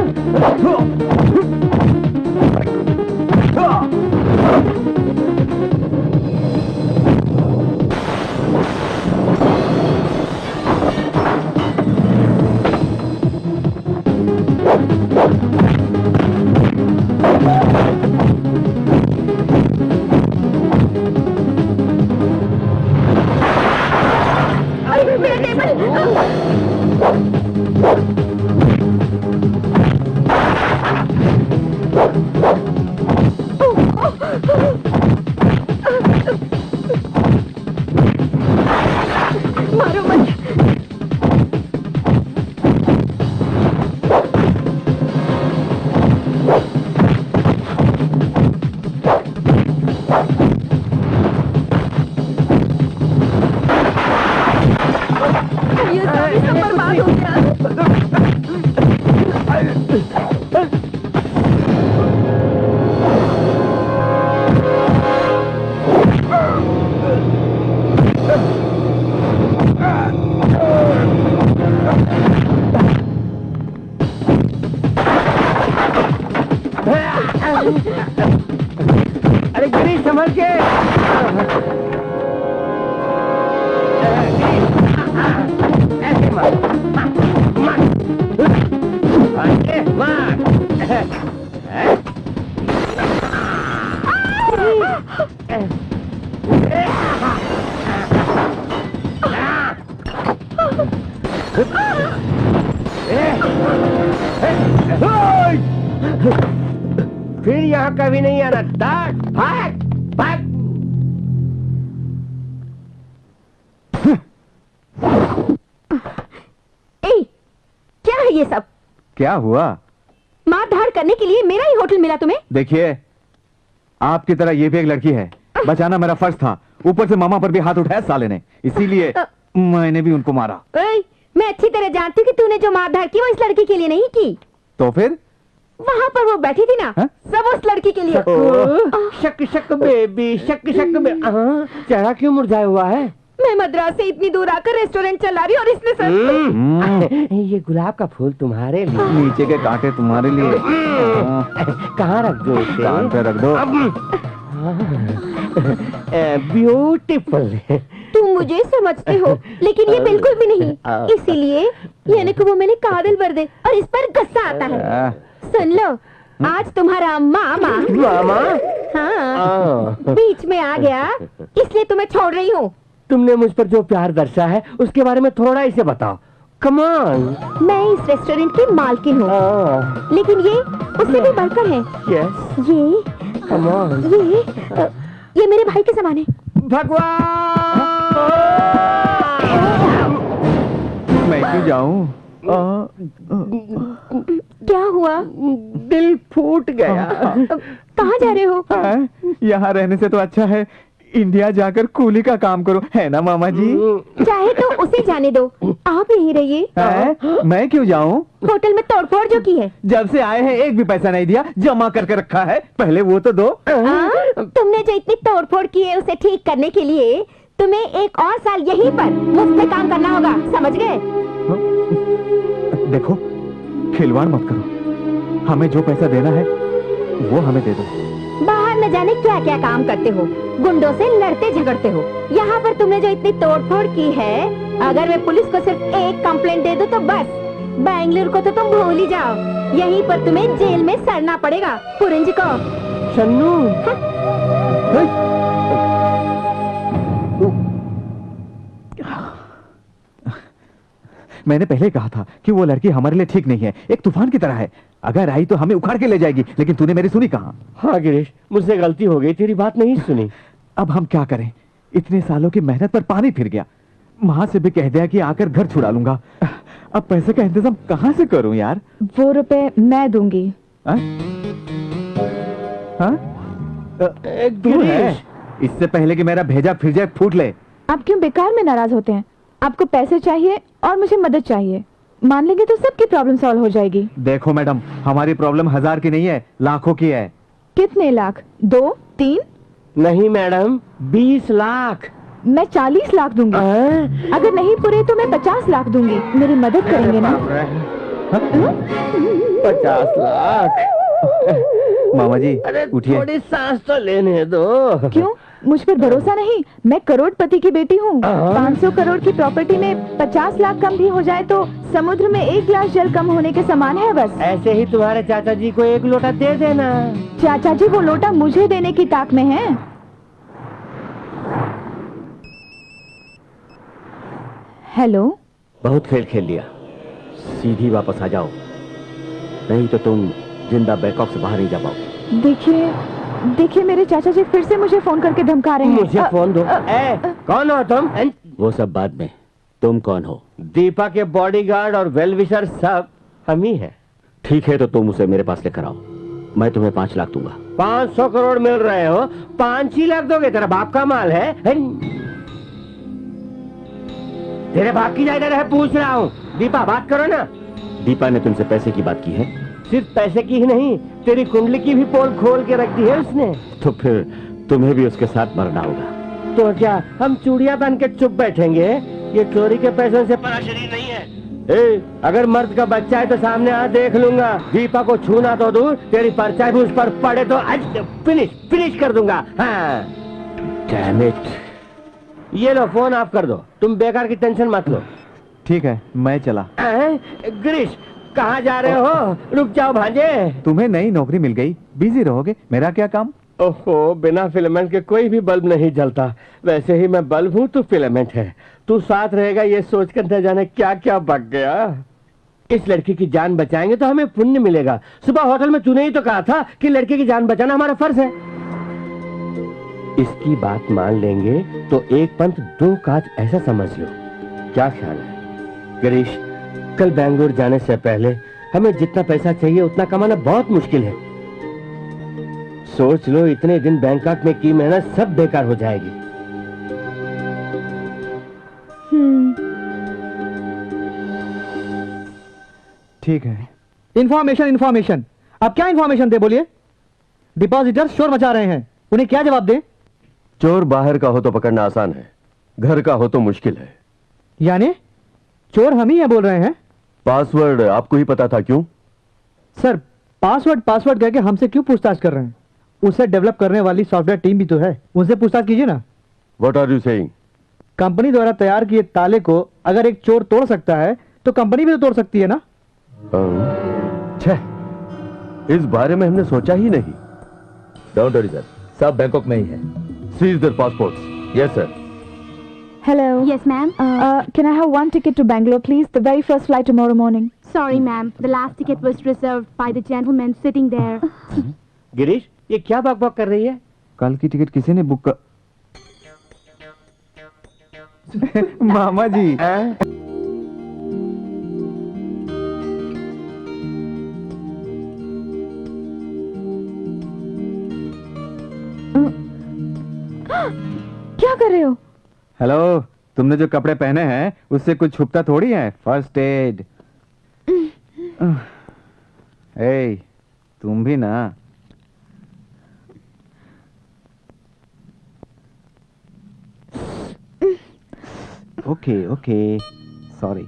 मारो मत। ये सब बर्बाद हो गया। अरे गिरीश संभल के। ऐसे मार, मार, फिर यहाँ कभी नहीं आना। भाग भाग भाग। क्या है ये सब? क्या हुआ? मार धाड़ करने के लिए मेरा ही होटल मिला तुम्हें? देखिए, आपकी तरह ये भी एक लड़की है, बचाना मेरा फर्ज था। ऊपर से मामा पर भी हाथ उठाया साले ने, इसीलिए मैंने भी उनको मारा। मैं अच्छी तरह जानती हूँ कि तूने जो मार धाड़ की वो इस लड़की के लिए नहीं की। तो फिर? वहाँ पर वो बैठी थी ना, सब उस लड़की के लिए। शक शक बेबी, शक शक बेबी। चेहरा क्यों मुरझाया हुआ है? मैं मद्रास से इतनी दूर आकर रेस्टोरेंट चला रही और इसने सच ये गुलाब का फूल तुम्हारे लिए, नीचे के कांटे तुम्हारे लिए। कहाँ रख दो इसे? कान पे रख दो। ब्यूटीफुल। तुम मुझे समझते हो, लेकिन ये बिल्कुल भी नहीं। इसीलिए यानी कि वो मैंने कादल भर दे और इस पर गुस्सा आता है। सुन लो, आज तुम्हारा मामा हाँ बीच में आ गया, इसलिए तुम्हें छोड़ रही हूँ। तुमने मुझ पर जो प्यार दर्शा है उसके बारे में थोड़ा इसे बताओ। Come on. मैं इस रेस्टोरेंट की मालकिन हूँ, लेकिन ये उससे भी बढ़कर है। यस। ये कम ऑन। ये मेरे भाई के समान है। भगवान, मैं क्यों जाऊं? क्या हुआ? दिल फूट गया। कहाँ जा रहे हो? यहाँ रहने से तो अच्छा है इंडिया जाकर कूली का काम करूं, है ना मामा जी? चाहे तो उसे जाने दो, आप यहीं रहिए। मैं क्यों जाऊं? होटल में तोड़फोड़ जो की है। जब से आए हैं एक भी पैसा नहीं दिया, जमा करके रखा है, पहले वो तो दो। तुमने जो इतनी तोड़फोड़ की है उसे ठीक करने के लिए तुम्हें एक और साल यहीं पर मुफ्त में काम करना होगा, समझ गए? देखो, खिलवाड़ मत करो, हमें जो पैसा देना है वो हमें दे दो। बाहर न जाने क्या क्या काम करते हो, गुंडों से लड़ते झगड़ते हो। यहाँ पर तुमने जो इतनी तोड़फोड़ की है, अगर मैं पुलिस को सिर्फ एक कंप्लेंट दे दूं तो बस बेंगलुरु को तो तुम भूल ही जाओ। यहीं पर तुम्हें जेल में सड़ना पड़ेगा। पुरंज को शन्नू, मैंने पहले कहा था कि वो लड़की हमारे लिए ठीक नहीं है, एक तूफान की तरह है, अगर आई तो हमें उखाड़ के ले जाएगी, लेकिन तूने मेरी सुनी कहाँ? हाँ गिरीश, मुझसे गलती हो गई, तेरी बात नहीं सुनी। अब हम क्या करें, इतने सालों की मेहनत पर पानी फिर गया। माँ से भी कह दिया कि आकर घर छुड़ा लूंगा, अब पैसे का इंतजाम कहाँ से करूं यार? वो रुपए मैं दूंगी। तू है, इससे पहले कि मेरा भेजा फिर जाए फूट ले। आप क्यों बेकार में नाराज होते हैं? आपको पैसे चाहिए और मुझे मदद चाहिए, मान लेंगे तो सबकी प्रॉब्लम सॉल्व हो जाएगी। देखो मैडम, हमारी प्रॉब्लम 1000 की नहीं है, लाखों की है। कितने लाख? 2, 3? नहीं मैडम, 20 लाख। मैं 40 लाख दूंगी। अगर नहीं पूरे तो मैं 50 लाख दूंगी। मेरी मदद करेंगे ना? 50 लाख? मामा जी उठिए। थोड़ी सांस तो लेने दो। क्यों, मुझ पर भरोसा नहीं? मैं करोड़पति की बेटी हूँ। 500 करोड़ की प्रॉपर्टी में 50 लाख कम भी हो जाए तो समुद्र में 1 गिलास जल कम होने के समान है बस। ऐसे ही तुम्हारे चाचा जी को 1 लोटा दे देना। चाचा जी वो लोटा मुझे देने की ताक में है। हेलो, बहुत खेल खेल लिया, सीधी वापस आ जाओ, नहीं तो तुम जिंदा बैंकॉक से बाहर नहीं जा पाओ। देखिए मेरे चाचा जी फिर से मुझे फोन करके धमका रहे हैं। मुझे फोन दो। कौन हो तुम? वो सब बाद में, तुम कौन हो? दीपा के बॉडीगार्ड और वेल विशर सब हम ही हैं। ठीक है, तो तुम उसे मेरे पास लेकर आओ, मैं तुम्हें 5 लाख दूंगा। 500 करोड़ मिल रहे हो, 5 ही लाख दोगे? तेरा बाप का माल है? तेरे बाप की जायदाद है, पूछ रहा हूँ। दीपा, बात करो ना। दीपा ने तुमसे पैसे की बात की है? सिर्फ पैसे की ही नहीं, तेरी कुंडली की भी पोल खोल के रख दी है उसने। तो फिर तुम्हें भी उसके साथ मरना होगा। तो क्या हम चूड़ियां बन के चुप बैठेंगे? ये चोरी के पैसों से परा शरीर नहीं है। अगर मर्द का बच्चा है तो सामने आ, देख लूंगा। दीपा को छूना तो दूर, तेरी परछाई भी उस पर पड़े तो आज फिनिश कर दूंगा। हाँ। Damn it. ये लो, फोन ऑफ कर दो, तुम बेकार की टेंशन मत लो। ठीक है, मैं चला। गिरीश, कहाँ जा रहे हो? रुक जाओ भांजे। तुम्हें नई नौकरी मिल गई, बिजी रहोगे, मेरा क्या काम? ओहो, बिना फिलामेंट के कोई भी बल्ब नहीं जलता। वैसे ही मैं बल्ब हूँ, तू फिलामेंट है। तू साथ रहेगा ये सोचकर न जाने क्या क्या बक गया। इस लड़की की जान बचाएंगे तो हमें पुण्य मिलेगा। सुबह होटल में तूने ही तो कहा था कि लड़की की जान बचाना हमारा फर्ज है। इसकी बात मान लेंगे तो 1 पंथ 2 काज, ऐसा समझ लो। क्या ख्याल है गिरीश? कल बेंगलुरु जाने से पहले हमें जितना पैसा चाहिए उतना कमाना बहुत मुश्किल है। सोच लो, इतने दिन बैंकॉक में की मेहनत सब बेकार हो जाएगी। ठीक है। इन्फॉर्मेशन। अब क्या इन्फॉर्मेशन दे, बोलिए। डिपॉजिटर शोर मचा रहे हैं, उन्हें क्या जवाब दे? चोर बाहर का हो तो पकड़ना आसान है, घर का हो तो मुश्किल है। यानी चोर हम ही है बोल रहे हैं? पासवर्ड आपको ही पता था, क्यों? सर, पासवर्ड कह के हमसे क्यों पूछताछ कर रहे हैं? उसे डेवलप करने वाली सॉफ्टवेयर टीम भी तो है, उनसे पूछताछ कीजिए ना। What are you saying? Company द्वारा तैयार किए ताले को अगर एक चोर तोड़ सकता है तो कंपनी भी तो तोड़ सकती है ना। छह, इस बारे में हमने सोचा ही नहीं। डोंट वरी सर, सब बैंकॉक में ही है। Seize their passports. Yes sir. Hello. Yes, ma'am. Can I have 1 ticket to Bangalore, please? The very first flight tomorrow morning. Sorry, ma'am. The last ticket was reserved by the gentleman sitting there. Girish, ये क्या बकबक कर रही है? कल की ticket किसी ने बुक कर... मामा जी। कर रहे हो? हेलो, तुमने जो कपड़े पहने हैं उससे कुछ छुपता थोड़ी है। First aid. ए, तुम भी ना। Okay okay, sorry.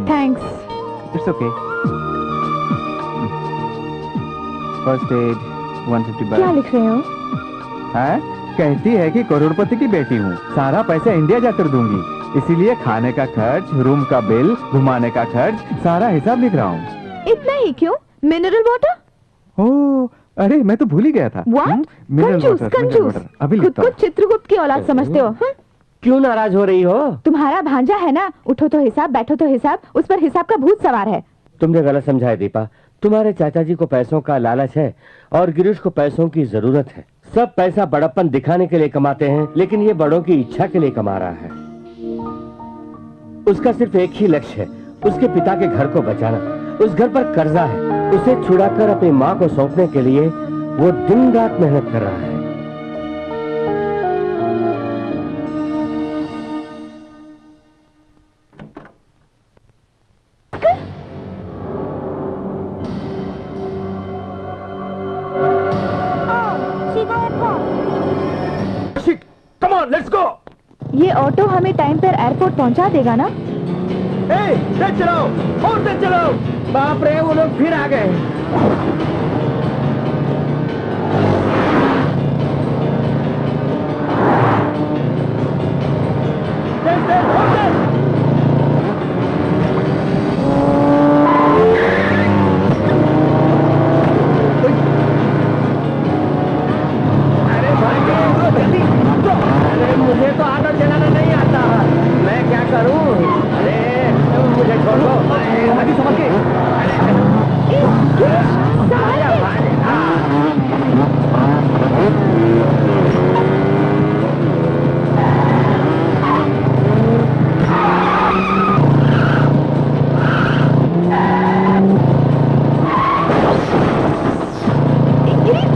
Thanks. It's okay. First aid 150 क्या बार। लिख रहे हो? हाँ? कहती है कि करोड़पति की बेटी हूँ, सारा पैसा इंडिया जाकर दूंगी, इसीलिए खाने का खर्च, रूम का बिल, घुमाने का खर्च, सारा हिसाब लिख रहा हूँ। इतना ही क्यों? Mineral water? ओह, अरे मैं तो भूल ही गया था। What? मिनरल कंजूस, वाटर, मिनरल कंजूस। वाटर। अभी खुद लिखता को हूँ। चित्रगुप्त की औलाद समझते हो? क्यों नाराज हो रही हो? तुम्हारा भांजा है ना, उठो तो हिसाब, बैठो तो हिसाब, उस पर हिसाब का भूत सवार है। तुमने गलत समझा है दीपा। तुम्हारे चाचा जी को पैसों का लालच है और गिरीश को पैसों की जरूरत है। सब पैसा बड़प्पन दिखाने के लिए कमाते हैं, लेकिन ये बड़ों की इच्छा के लिए कमा रहा है। उसका सिर्फ एक ही लक्ष्य है, उसके पिता के घर को बचाना। उस घर पर कर्जा है, उसे छुड़ाकर अपनी माँ को सौंपने के लिए वो दिन रात मेहनत कर रहा है। ये ऑटो हमें टाइम पर एयरपोर्ट पहुंचा देगा ना? तेज चलाओ, और तेज चलाओ। बाप रे, वो लोग फिर आ गए। अरे मुझे तो ऑटो चलाना नहीं आता, मैं क्या करूं? अरे मुझे छोड़ दो। अभी समझ के।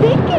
देख के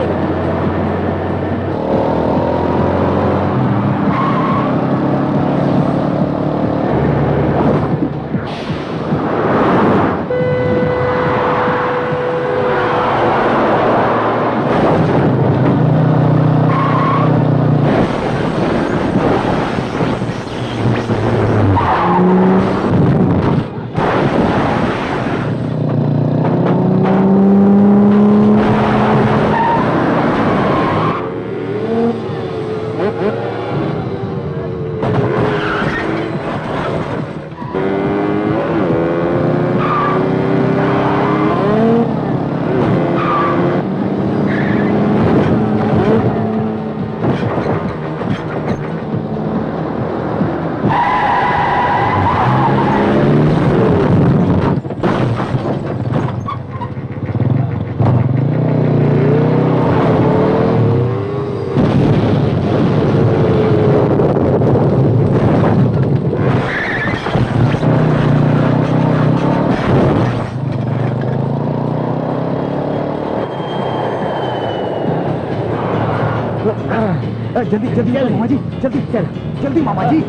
जल्दी जल्दी मामा जी, जल्दी चल, जल्दी मामा जी,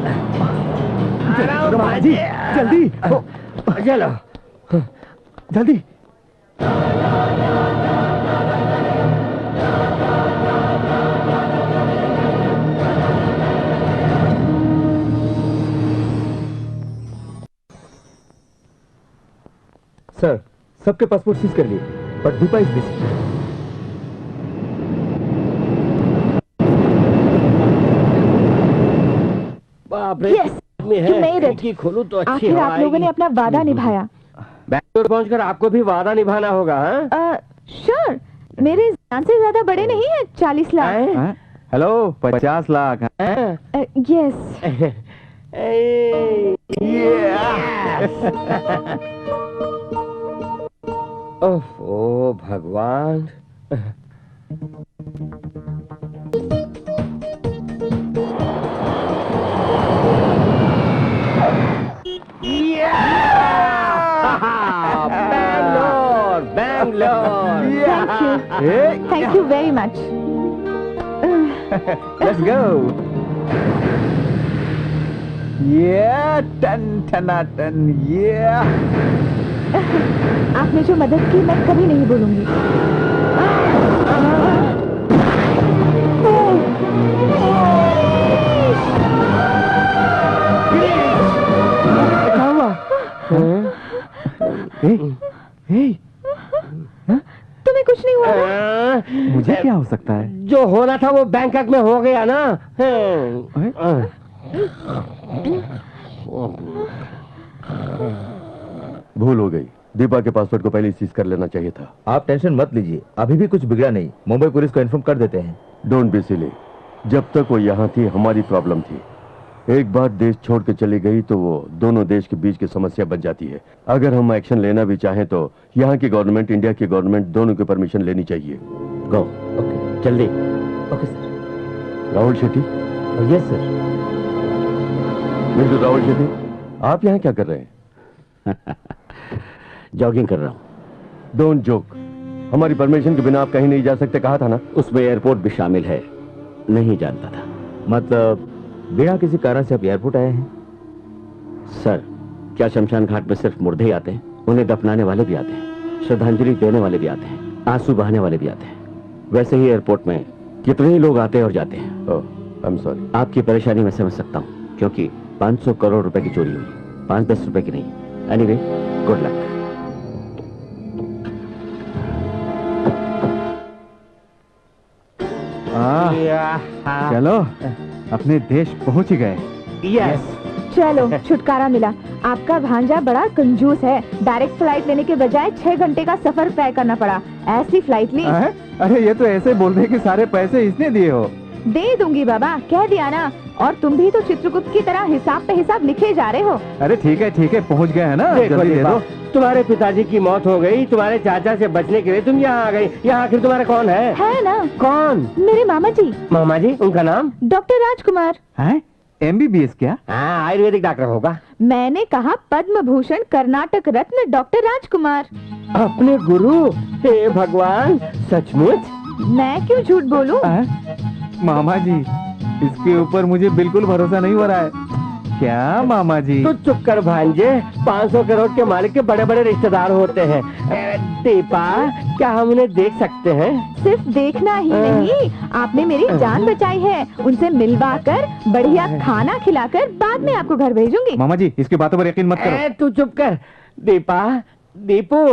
मामा जी जल्दी चलो जल्दी। सर, सबके पासपोर्ट सीज कर लिए, बट दीपा इज बिजी। बाप रे, Yes, you made it. खिड़की खोलूं तो अच्छी आखिर हवा आप लोगों ने आएगी। अपना वादा निभाया। बैंगलोर पहुंचकर आपको भी वादा निभाना होगा। हाँ? श्योर, मेरे जान से ज्यादा बड़े नहीं है 40 लाख। हाँ? हेलो, 50 लाख। यस। ओह भगवान। Bangalore. Thank you very much. Let's go. ये टन टना टन ये। आपने जो मदद की मैं कभी नहीं भूलूंगी। क्या हुआ? तुम्हें कुछ नहीं हुआ? मुझे क्या हो सकता है? जो होना था वो बैंकॉक में हो गया ना। भूल हो गई। दीपा के पासपोर्ट को पहले सीज कर लेना चाहिए था। आप टेंशन मत लीजिए, अभी भी कुछ बिगड़ा नहीं। मुंबई पुलिस को इन्फॉर्म कर देते हैं। Don't be silly. जब तक वो यहाँ थी हमारी प्रॉब्लम थी। एक बार देश छोड़ के चली गई तो वो दोनों देश के बीच की समस्या बन जाती है। अगर हम एक्शन लेना भी चाहें तो यहाँ की गवर्नमेंट, इंडिया की गवर्नमेंट दोनों की परमिशन लेनी चाहिए। गो। ओके जल्दी। Okay sir. Rahul Shetty. Yes sir. Mister Rahul Shetty, आप यहाँ क्या कर रहे हैं? जॉगिंग कर रहा हूँ। Don't joke. हमारी परमिशन के बिना आप कहीं नहीं जा सकते, कहा था ना। उसमें एयरपोर्ट भी शामिल है। नहीं जानता था। मतलब बिना किसी कारण से आप एयरपोर्ट आए हैं? सर, क्या शमशान घाट में सिर्फ मुर्दे ही आते हैं? उन्हें दफनाने वाले भी आते हैं, श्रद्धांजलि देने वाले भी आते हैं, आंसू बहाने वाले भी आते हैं। वैसे ही एयरपोर्ट में कितने ही लोग आते हैं और जाते हैं। ओह, आई एम सॉरी। आपकी परेशानी मैं समझ सकता हूँ, क्योंकि 500 करोड़ रुपए की चोरी हुई, 5-10 रुपए की नहीं। Anyway, good luck. चलो, अपने देश पहुंच ही गए। यस। चलो, छुटकारा मिला। आपका भांजा बड़ा कंजूस है। डायरेक्ट फ्लाइट लेने के बजाय 6 घंटे का सफर तय करना पड़ा। ऐसी फ्लाइट ली। अरे ये तो ऐसे बोल रहे कि सारे पैसे इसने दिए हो। दे दूंगी बाबा, कह दिया ना। और तुम भी तो चित्रगुप्त की तरह हिसाब पे हिसाब लिखे जा रहे हो। अरे ठीक है, पहुंच गए हैं ना। जल्दी दे दो। तुम्हारे पिताजी की मौत हो गई, तुम्हारे चाचा से बचने के लिए तुम यहाँ आ गई। यहाँ आखिर तुम्हारा कौन है? है ना। कौन? मेरे मामा जी। मामा जी? उनका नाम? डॉक्टर राजकुमार। हैं? MBBS क्या? हाँ, आयुर्वेदिक डॉक्टर होगा। मैंने कहा पद्म भूषण कर्नाटक रत्न डॉक्टर राजकुमार। अपने गुरु? हे भगवान, सचमुच? मैं क्यों झूठ बोलूं? मामा जी, इसके ऊपर मुझे बिल्कुल भरोसा नहीं हो रहा है। क्या मामा जी? तो चुप कर भांजे। 500 करोड़ के मालिक के बड़े बड़े रिश्तेदार होते हैं। दीपा, क्या हम उन्हें देख सकते हैं? सिर्फ देखना ही नहीं, आपने मेरी जान बचाई है। उनसे मिलवा कर, बढ़िया खाना खिलाकर बाद में आपको घर भेजूंगी। मामा जी, इसकी बातों पर यकीन मत करो। तू चुप कर। दीपा, दीपू,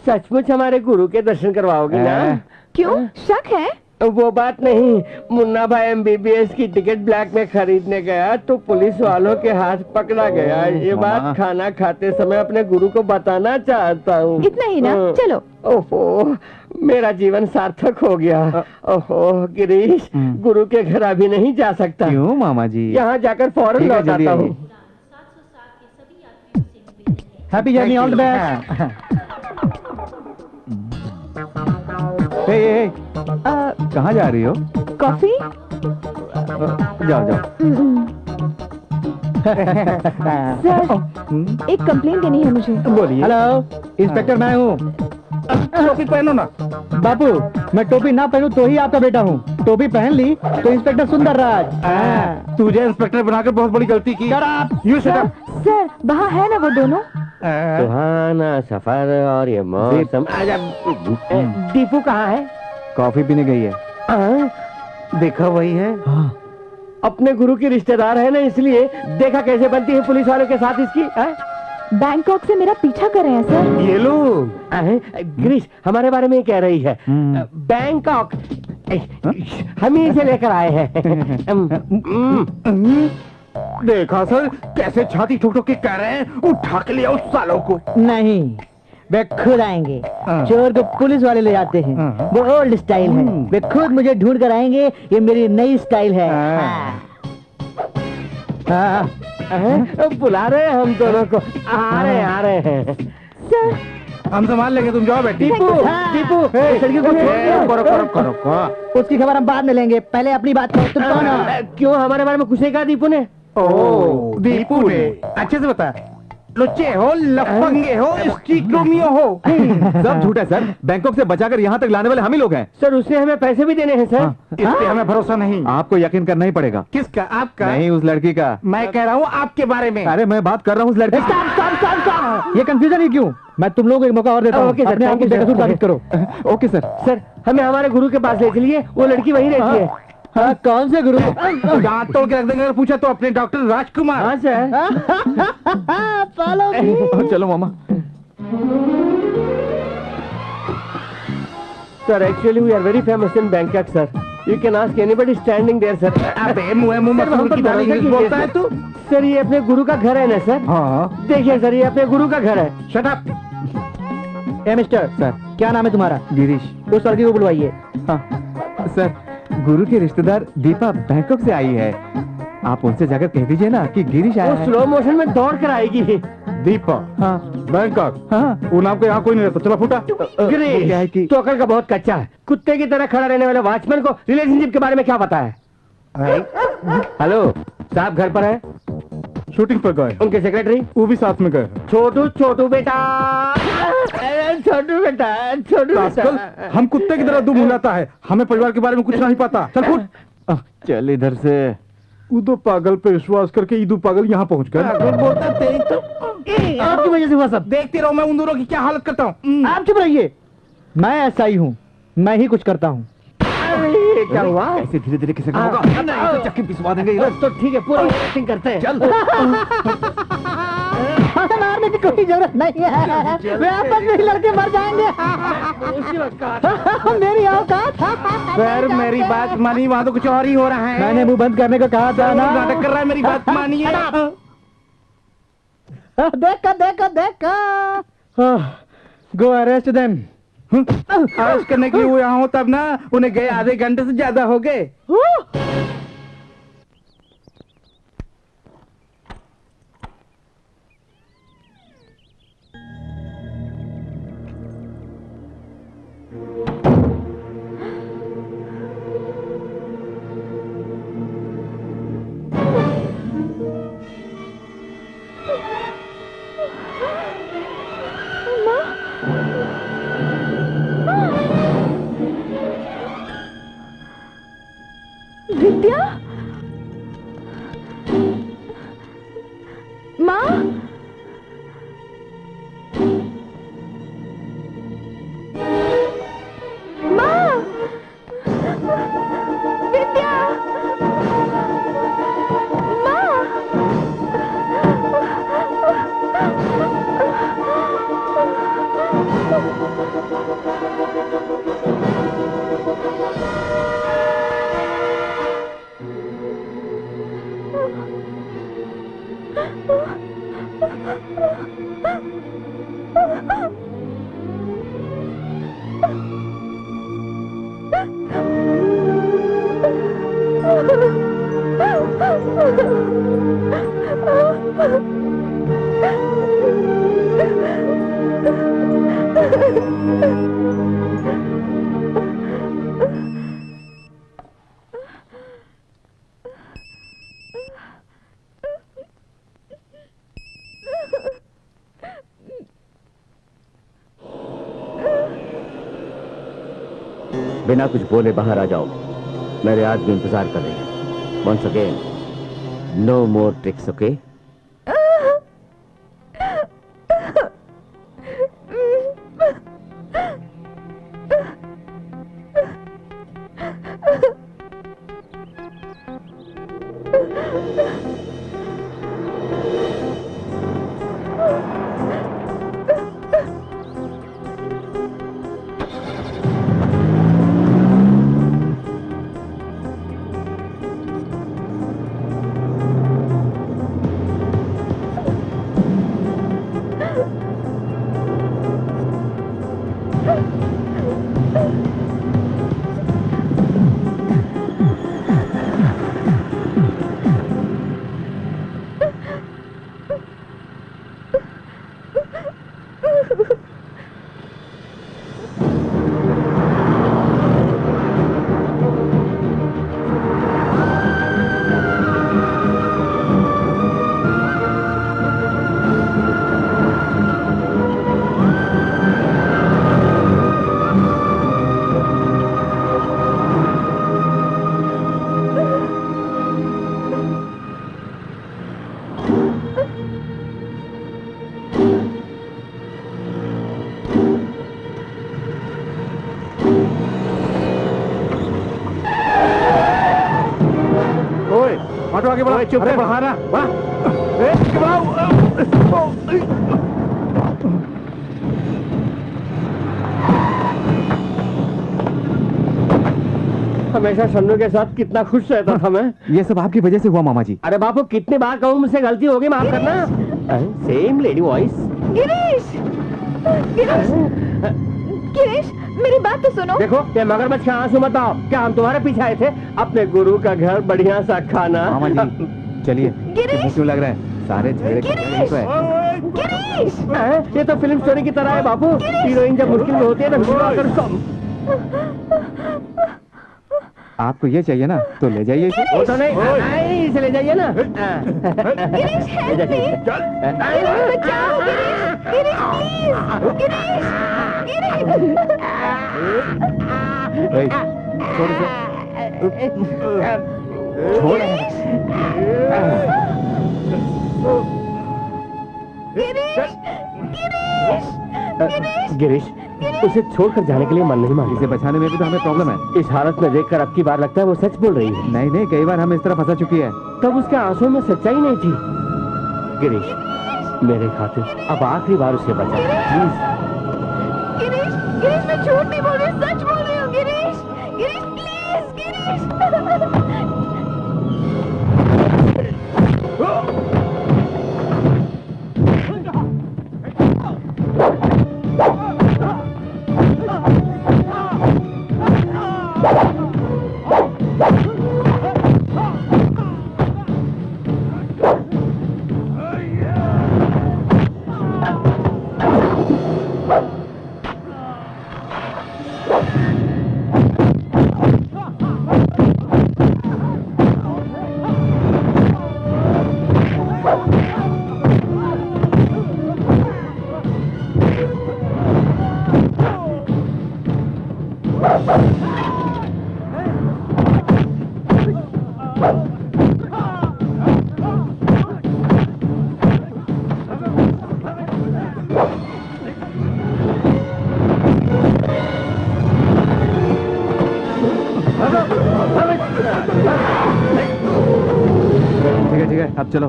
सचमुच हमारे गुरु के दर्शन करवाओगी ना? क्यों, शक है? वो बात नहीं। मुन्ना भाई MBBS की टिकट ब्लैक में खरीदने गया तो पुलिस वालों के हाथ पकड़ा गया। ये बात खाना खाते समय अपने गुरु को बताना चाहता हूँ। इतना ही ना? चलो। ओहो, मेरा जीवन सार्थक हो गया। ओहो गिरीश, गुरु के घर अभी नहीं जा सकता। क्यों मामा जी? यहाँ जाकर फौरन लौट आता हूँ। Happy journey, all the best. कहाँ जा रही हो? कॉफी? जाओ। सर, एक कंप्लेंट देनी है मुझे। बोलिए। हेलो, इंस्पेक्टर मैं हूँ। टोपी पहनो ना। बापू, मैं टोपी ना पहनूं तो ही आपका बेटा हूँ। टोपी पहन ली तो इंस्पेक्टर सुंदर राज। तुझे इंस्पेक्टर बनाकर बहुत बड़ी गलती की। सर, वहाँ है ना वो दोनों? सुहाना सफर और ये मौसम। दीपू कहाँ है? कॉफी पीने गई है। देखा वही है। अपने गुरु की रिश्तेदार है ना, इसलिए देखा कैसे बनती है पुलिस वालों के साथ इसकी। बैंकॉक से मेरा पीछा कर रहे हैं सर। ये लोग गिरीश हमारे बारे में कह रही है। बैंकॉक हम ही इसे लेकर आए हैं। देखा सर, कैसे छाती ठोक ठोक के कह रहे हैं, उठा के लिया उस सालों को। नहीं, वे खुद आएंगे। चोर को पुलिस वाले ले जाते हैं, वो ओल्ड स्टाइल है। वे खुद मुझे ढूंढ कर आएंगे, ये मेरी नई स्टाइल है। बुला रहे हैं हम दोनों को। आ रहे हैं। सर, हम संभाल लेंगे, तुम जाओ बेटी। दीपू, लड़की को करो। उसकी खबर हम बाद में लेंगे, पहले अपनी बात करो। तुम कौन हो? क्यों हमारे बारे में कुछ नहीं कहा दीपू ने? दीपू ने अच्छे से बता। लुच्चे हो, लफंगे हो, स्ट्रीट रोमियो हो। सब झूठ है सर। बैंकॉक से बचाकर यहाँ तक लाने वाले हम ही लोग हैं। सर उसने हमें पैसे भी देने हैं सर। इस पे हमें भरोसा नहीं। आपको यकीन करना ही पड़ेगा। किसका? आपका? नहीं, उस लड़की का। मैं कह रहा हूँ आपके बारे में। अरे मैं बात कर रहा हूँ उस लड़की की। ये कंफ्यूजन ही क्यों? मैं तुम लोगों को एक मौका और देता हूँ। ओके सर, अपने आप को बेकसूर साबित करो। Okay sir. सर हमें हमारे गुरु के पास ले चलिए, वो लड़की वहीं रहती है। हाँ, कौन से गुरु? दांत तोड़ के रख देंगे अगर पूछा तो अपने डॉक्टर राजकुमार। हाँ सर। चलो मामा। Sir actually we are very famous in Bangkok sir. You can ask anybody standing there sir. अबे मुंह मत की तरह इंग्लिश बोलता है तू। सर ये अपने गुरु का घर है ना सर? हाँ। देखिए सर, ये अपने गुरु का घर है। Shut up. ए मिस्टर सर, क्या नाम है तुम्हारा? गिरीश। उस लड़की को बुलवाइए। हाँ सर, गुरु के रिश्तेदार दीपा बैंकॉक से आई है। आप उनसे जाकर कह दीजिए ना कि गिरीश आया वो है। स्लो मोशन में दौड़ कर आएगी। दीपा? हाँ। बैंकॉक? हाँ। वो नाम को यहाँ कोई नहीं रहता। चलो फूटा। गिरीश, क्या है कि तो अकल का बहुत कच्चा है। कुत्ते की तरह खड़ा रहने वाले वॉचमैन को रिलेशनशिप के बारे में क्या पता है? हेलो साहब, घर पर है? शूटिंग पर गए। उनके सेक्रेटरी? वो भी साथ में गए। छोटू छोटू बेटा, छोटू बेटा, छोटू आजकल बेटा। हम कुत्ते की तरह दुम हिलाता है। हमें परिवार के बारे में कुछ नहीं पता। चल फुट। चल इधर से। उदो पागल पे विश्वास करके ईदू पागल यहाँ पहुँच गए। आपकी वजह से हुआ सब। देखते रहो मैं उन दोनों की क्या हालत करता हूँ। आप चुप रहिए। मैं ऐसा ही हूँ, मैं ही कुछ करता हूँ। अरे क्या हुआ? ऐसे धीरे धीरे किसी का होगा। नहीं तो चक्की पिसवा देंगे। बस तो ठीक है, पूरी एक्टिंग करते हैं। चल। मारने की कोई जरूरत नहीं है। वे आपस में ही लड़के मर जाएंगे। मेरी औकात। सर मेरी बात मानिए, वहाँ तो कुछ और ही हो रहा है। मैंने मुंह बंद करने को कहा था ना। नाटक कर रहा है, मेरी बात मानिए। देखा। गो अरेस्ट देम। अरेस्ट करने के लिए वो यहाँ हो तब ना, उन्हें गए आधे घंटे से ज्यादा हो गए। विद्या, माँ, माँ, विद्या, बिना कुछ बोले बाहर आ जाओ। मेरे आदमी इंतजार कर रहे हैं। वंस अगेन, नो मोर ट्रिक्स, ओके? ऑटो आगे बढ़ाओ, चुप रहे, बढ़ा हमेशा सन्नू के साथ कितना खुश रहता था मैं। ये सब आपकी वजह से हुआ मामा जी। अरे बापू कितनी बार कहूँ मुझसे गलती होगी, माफ करना। Same lady voice. Girish, Girish, Girish, मेरी बात तो सुनो। देखो ये मगरमच्छ का आंसू मत आओ, क्या हम तुम्हारे पीछे आए थे? अपने गुरु का घर, बढ़िया सा खाना। मामा जी चलिए, क्यों लग रहा है सारे झगड़े गिरीश, ये तो फिल्म स्टोरी की तरह है बापू। हीरोइन जब मुश्किल में होती है तो हीरो आकर उसको। आपको ये चाहिए ना तो ले जाइए। वो तो नहीं, इसे ले जाइए ना। गिरीश, हेल्प मी, बचाओ गिरीश, गिरीश, गिरीश, छोड़ गिरीश, उसे छोड़कर जाने के लिए मन नहीं मानी। इसे बचाने में भी तो हमें प्रॉब्लम है। इस हालत में देखकर अब की बार लगता है वो सच बोल रही है। नहीं नहीं, कई बार हम इस तरह फंसा चुकी है। तब उसके आंसुओं में सच्चाई नहीं थी। गिरीश, मेरे खातिर अब आखिरी बार उसे बचा प्लीज। गिरीश, गिरीश, मैं झूठ नहीं बोल रही, सच बोल रही हूँ। गिरीश, गिरीश, प्लीज, गिरीश। ठीक है, अब चलो।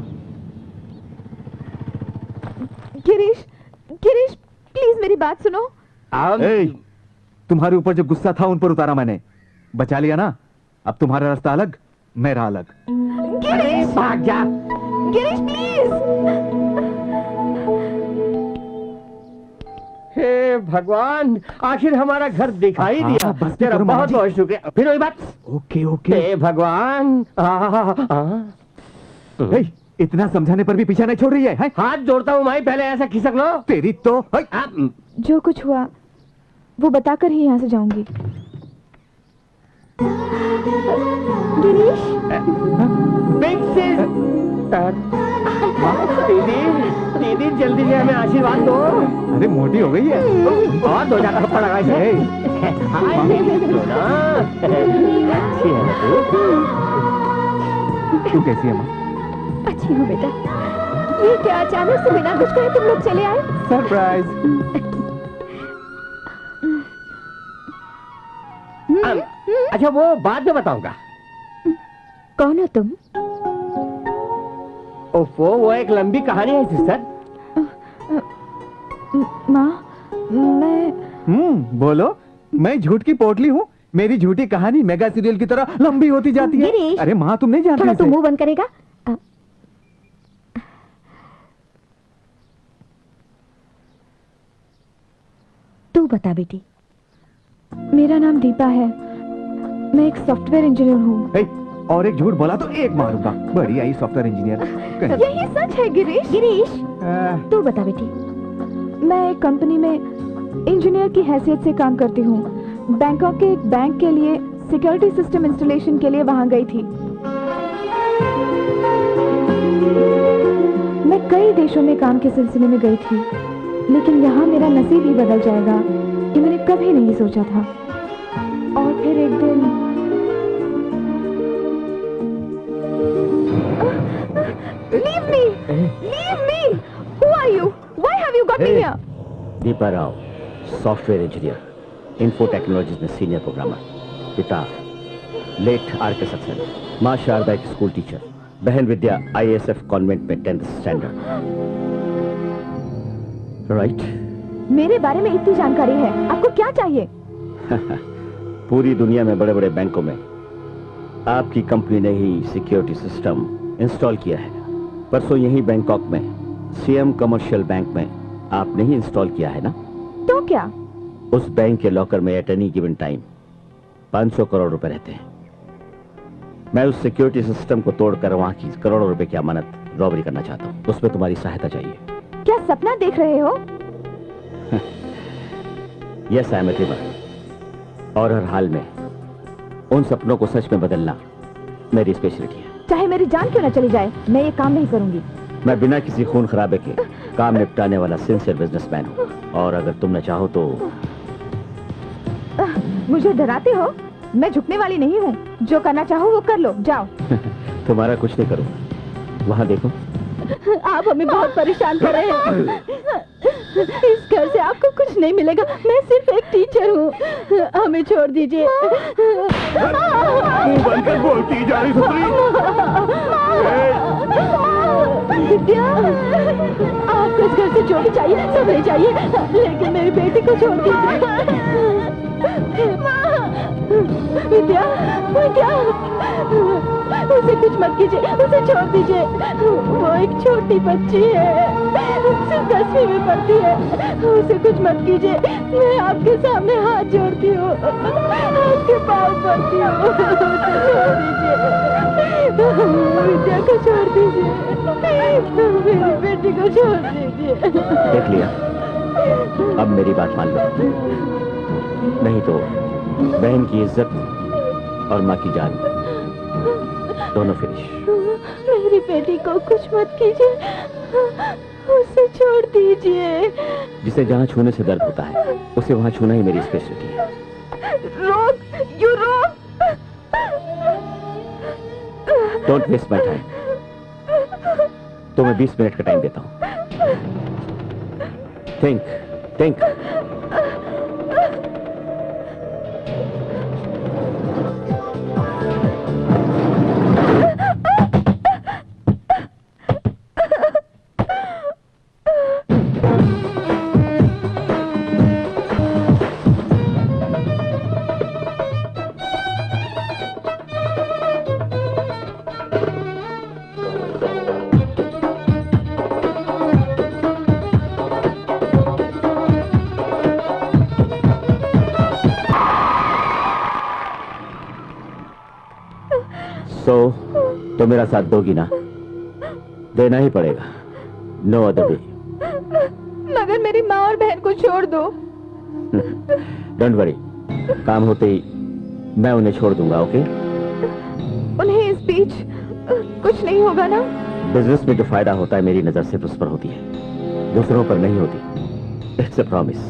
गिरीश, गिरीश, प्लीज मेरी बात सुनो। तुम्हारे ऊपर जो गुस्सा था उन पर उतारा मैंने, बचा लिया ना। अब तुम्हारा रास्ता अलग, मेरा अलग। गिरीश, भाग जा। गिरीश प्लीज। हे भगवान, आखिर हमारा घर दिखाई दिया। बस तेरा करो बहुत बहुत शुक्रिया। फिर वही बात। Okay okay. हे भगवान। इतना समझाने पर भी पीछा नहीं छोड़ रही है। हाथ जोड़ता हूँ माई, पहले ऐसा खिसक लो। तेरी तो जो कुछ हुआ वो बताकर ही यहाँ से जाऊंगी। गिरीश, बिग सिस। दीदी, दीदी जल्दी से हमें आशीर्वाद दो। अरे मोटी हो गई है और दो जाकर पड़ा है। तू कैसी है माँ? अच्छी हूँ बेटा। ये क्या अचानक से बिना कुछ कहे तुम लोग चले आए? सरप्राइज। अच्छा वो बाद में बताऊंगा। कौन हो तुम? ओफो, वो एक लंबी कहानी है सिस्टर। माँ, मैं बोलो। मैं झूठ की पोटली हूँ। मेरी झूठी कहानी मेगा सीरियल की तरह लंबी होती जाती है। गिरीश, अरे माँ, तुम नहीं जानती थोड़ा इसे। तू मुंह बंद करेगा? तू बता बेटी। मेरा नाम दीपा है। मैं एक सॉफ्टवेयर इंजीनियर हूँ। और एक झूठ बोला तो एक मारूंगा। बड़ी आई सॉफ्टवेयर इंजीनियर। यही सच है गिरीश। गिरीश, तू बता बेटी। मैं एक कंपनी में इंजीनियर की हैसियत से काम करती हूँ। बैंकॉक के एक बैंक के लिए सिक्योरिटी सिस्टम इंस्टॉलेशन के लिए वहां गई थी। मैं कई देशों में काम के सिलसिले में गई थी, लेकिन यहाँ मेरा नसीब ही बदल जाएगा ये मैंने कभी नहीं सोचा था। और फिर एक दिन Leave me! Leave me! Who are you? Why have you got me here? Deepa Rao, software engineer, info technologies में सीनियर प्रोग्रामर। पिता लेट आर के सक्सेना, माँ शारदा एक स्कूल टीचर। बहन विद्या ISF कॉन्वेंट में 10th स्टैंडर्ड। राइट। मेरे बारे में इतनी जानकारी है, आपको क्या चाहिए? पूरी दुनिया में बड़े बड़े बैंकों में आपकी कंपनी ने ही सिक्योरिटी सिस्टम इंस्टॉल किया है। परसों यही बैंकॉक में CM कमर्शियल बैंक में आपने ही इंस्टॉल किया है ना? तो क्या? उस बैंक के लॉकर में at any given time 500 crore रुपए रहते हैं। मैं उस सिक्योरिटी सिस्टम को तोड़कर वहां की करोड़ों रुपए की अमानत रॉबरी करना चाहता हूँ। उसमें तुम्हारी सहायता चाहिए। क्या सपना देख रहे हो? Yes, I am a dreamer. और हर हाल में उन सपनों को सच में बदलना मेरी स्पेशलिटी है। चाहे मेरी जान क्यों न चली जाए, मैं ये काम नहीं करूंगी। मैं बिना किसी खून खराबे के काम निपटाने वाला सिंसियर बिजनेसमैन हूँ। और अगर तुम न चाहो तो मुझे डराते हो? मैं झुकने वाली नहीं हूँ। जो करना चाहो वो कर लो, जाओ। तुम्हारा कुछ नहीं करूँगा। वहाँ देखो। आप हमें बहुत परेशान कर रहे हैं। इस घर से आपको कुछ नहीं मिलेगा। मैं सिर्फ एक टीचर हूँ, हमें छोड़ दीजिए। बनकर बोलती जा रही विद्या, आपको इस घर से जो भी चाहिए सब ले जाइए, लेकिन मेरी बेटी को छोड़ दीजिए। विद्या, विद्या, उसे कुछ मत कीजिए, उसे छोड़ दीजिए। वो एक छोटी बच्ची है, सिर्फ 10वीं में पढ़ती है। उसे कुछ मत कीजिए। मैं आपके सामने हाथ जोड़ती हूँ, आपके पाँव पड़ती हूँ। उसे छोड़ दीजिए, विद्या को छोड़ दीजिए, मेरी बेटी को छोड़ दीजिए। देख लिया, अब मेरी बात मान लो, नहीं तो बहन की इज्जत और माँ की जान दोनों फिनिश। मेरी बेटी को कुछ मत कीजिए, उसे छोड़ दीजिए। जिसे जहाँ छूने से दर्द होता है उसे वहाँ छूना ही मेरी स्पेशलिटी है। Rock, you rock. Don't waste my time. तो मैं 20 मिनट का टाइम देता हूँ। थिंक। तो मेरा साथ दोगी ना? देना ही पड़ेगा, नो अदर वे। मगर मेरी माँ और बहन को छोड़ दो। डोंट वरी, काम होते ही मैं उन्हें छोड़ दूंगा। ओके? उन्हें इस बीच कुछ नहीं होगा ना? बिजनेस में जो फायदा होता है मेरी नजर सिर्फ उस पर होती है, दूसरों पर नहीं होती। It's a promise.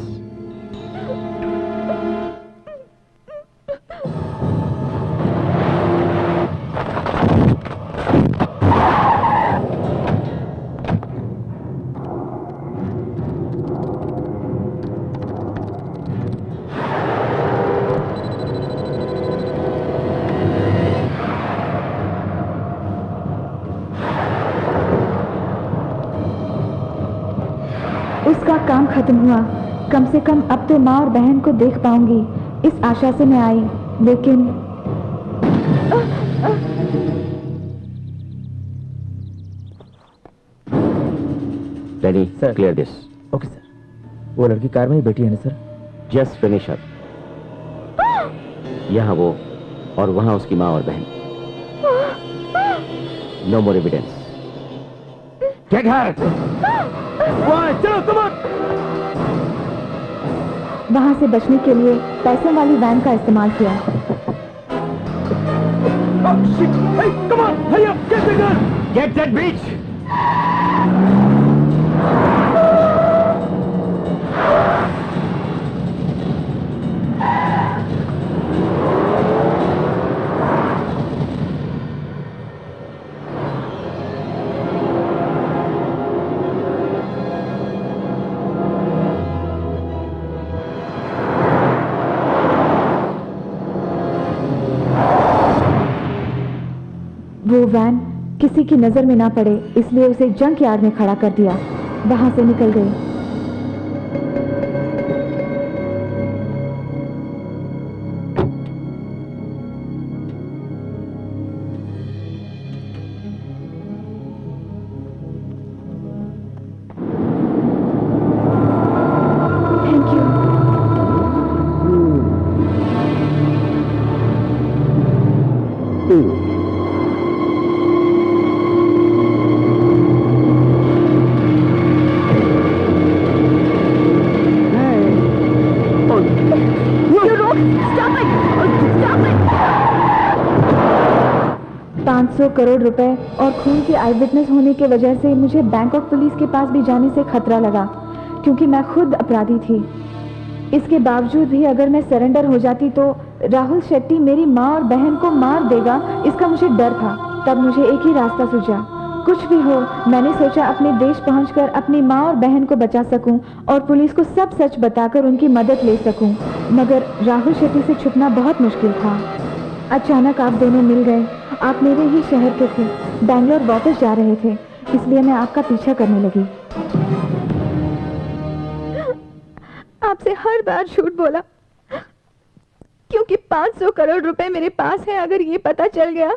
उसका काम खत्म हुआ। कम से कम अब तो माँ और बहन को देख पाऊंगी, इस आशा से मैं आई। लेकिन Danny, clear this. Okay sir. वो लड़की कार में ही बैठी है ना सर? Just finish up. यहाँ वो और वहाँ उसकी माँ और बहन। No more evidence. Get her! चलो तुम। वहां से बचने के लिए पैसों वाली वैन का इस्तेमाल किया। Hey, come on, hurry up, get the gun! Get that bitch! वो वैन किसी की नजर में ना पड़े इसलिए उसे जंक यार्ड में खड़ा कर दिया। वहां से निकल गई। Thank you. 500 करोड़ रुपए और खून की आई विटनेस होने की वजह से मुझे बैंकॉक पुलिस के पास भी जाने से खतरा लगा, क्योंकि मैं खुद अपराधी थी। इसके बावजूद भी अगर मैं सरेंडर हो जाती तो राहुल शेट्टी मेरी माँ और बहन को मार देगा, इसका मुझे डर था। तब मुझे एक ही रास्ता सूझा। कुछ भी हो, मैंने सोचा अपने देश पहुंचकर अपनी माँ और बहन को बचा सकूं और पुलिस को सब सच बताकर उनकी मदद ले सकूं। मगर राहुल शेट्टी से छुपना बहुत मुश्किल था। अचानक आप दोनों मिल गए। आप मेरे ही शहर के थे, बैंगलोर वापस जा रहे थे, इसलिए मैं आपका पीछा करने लगी। आपसे हर बार झूठ बोला, क्योंकि 500 करोड़ रुपए मेरे पास है। अगर ये पता चल गया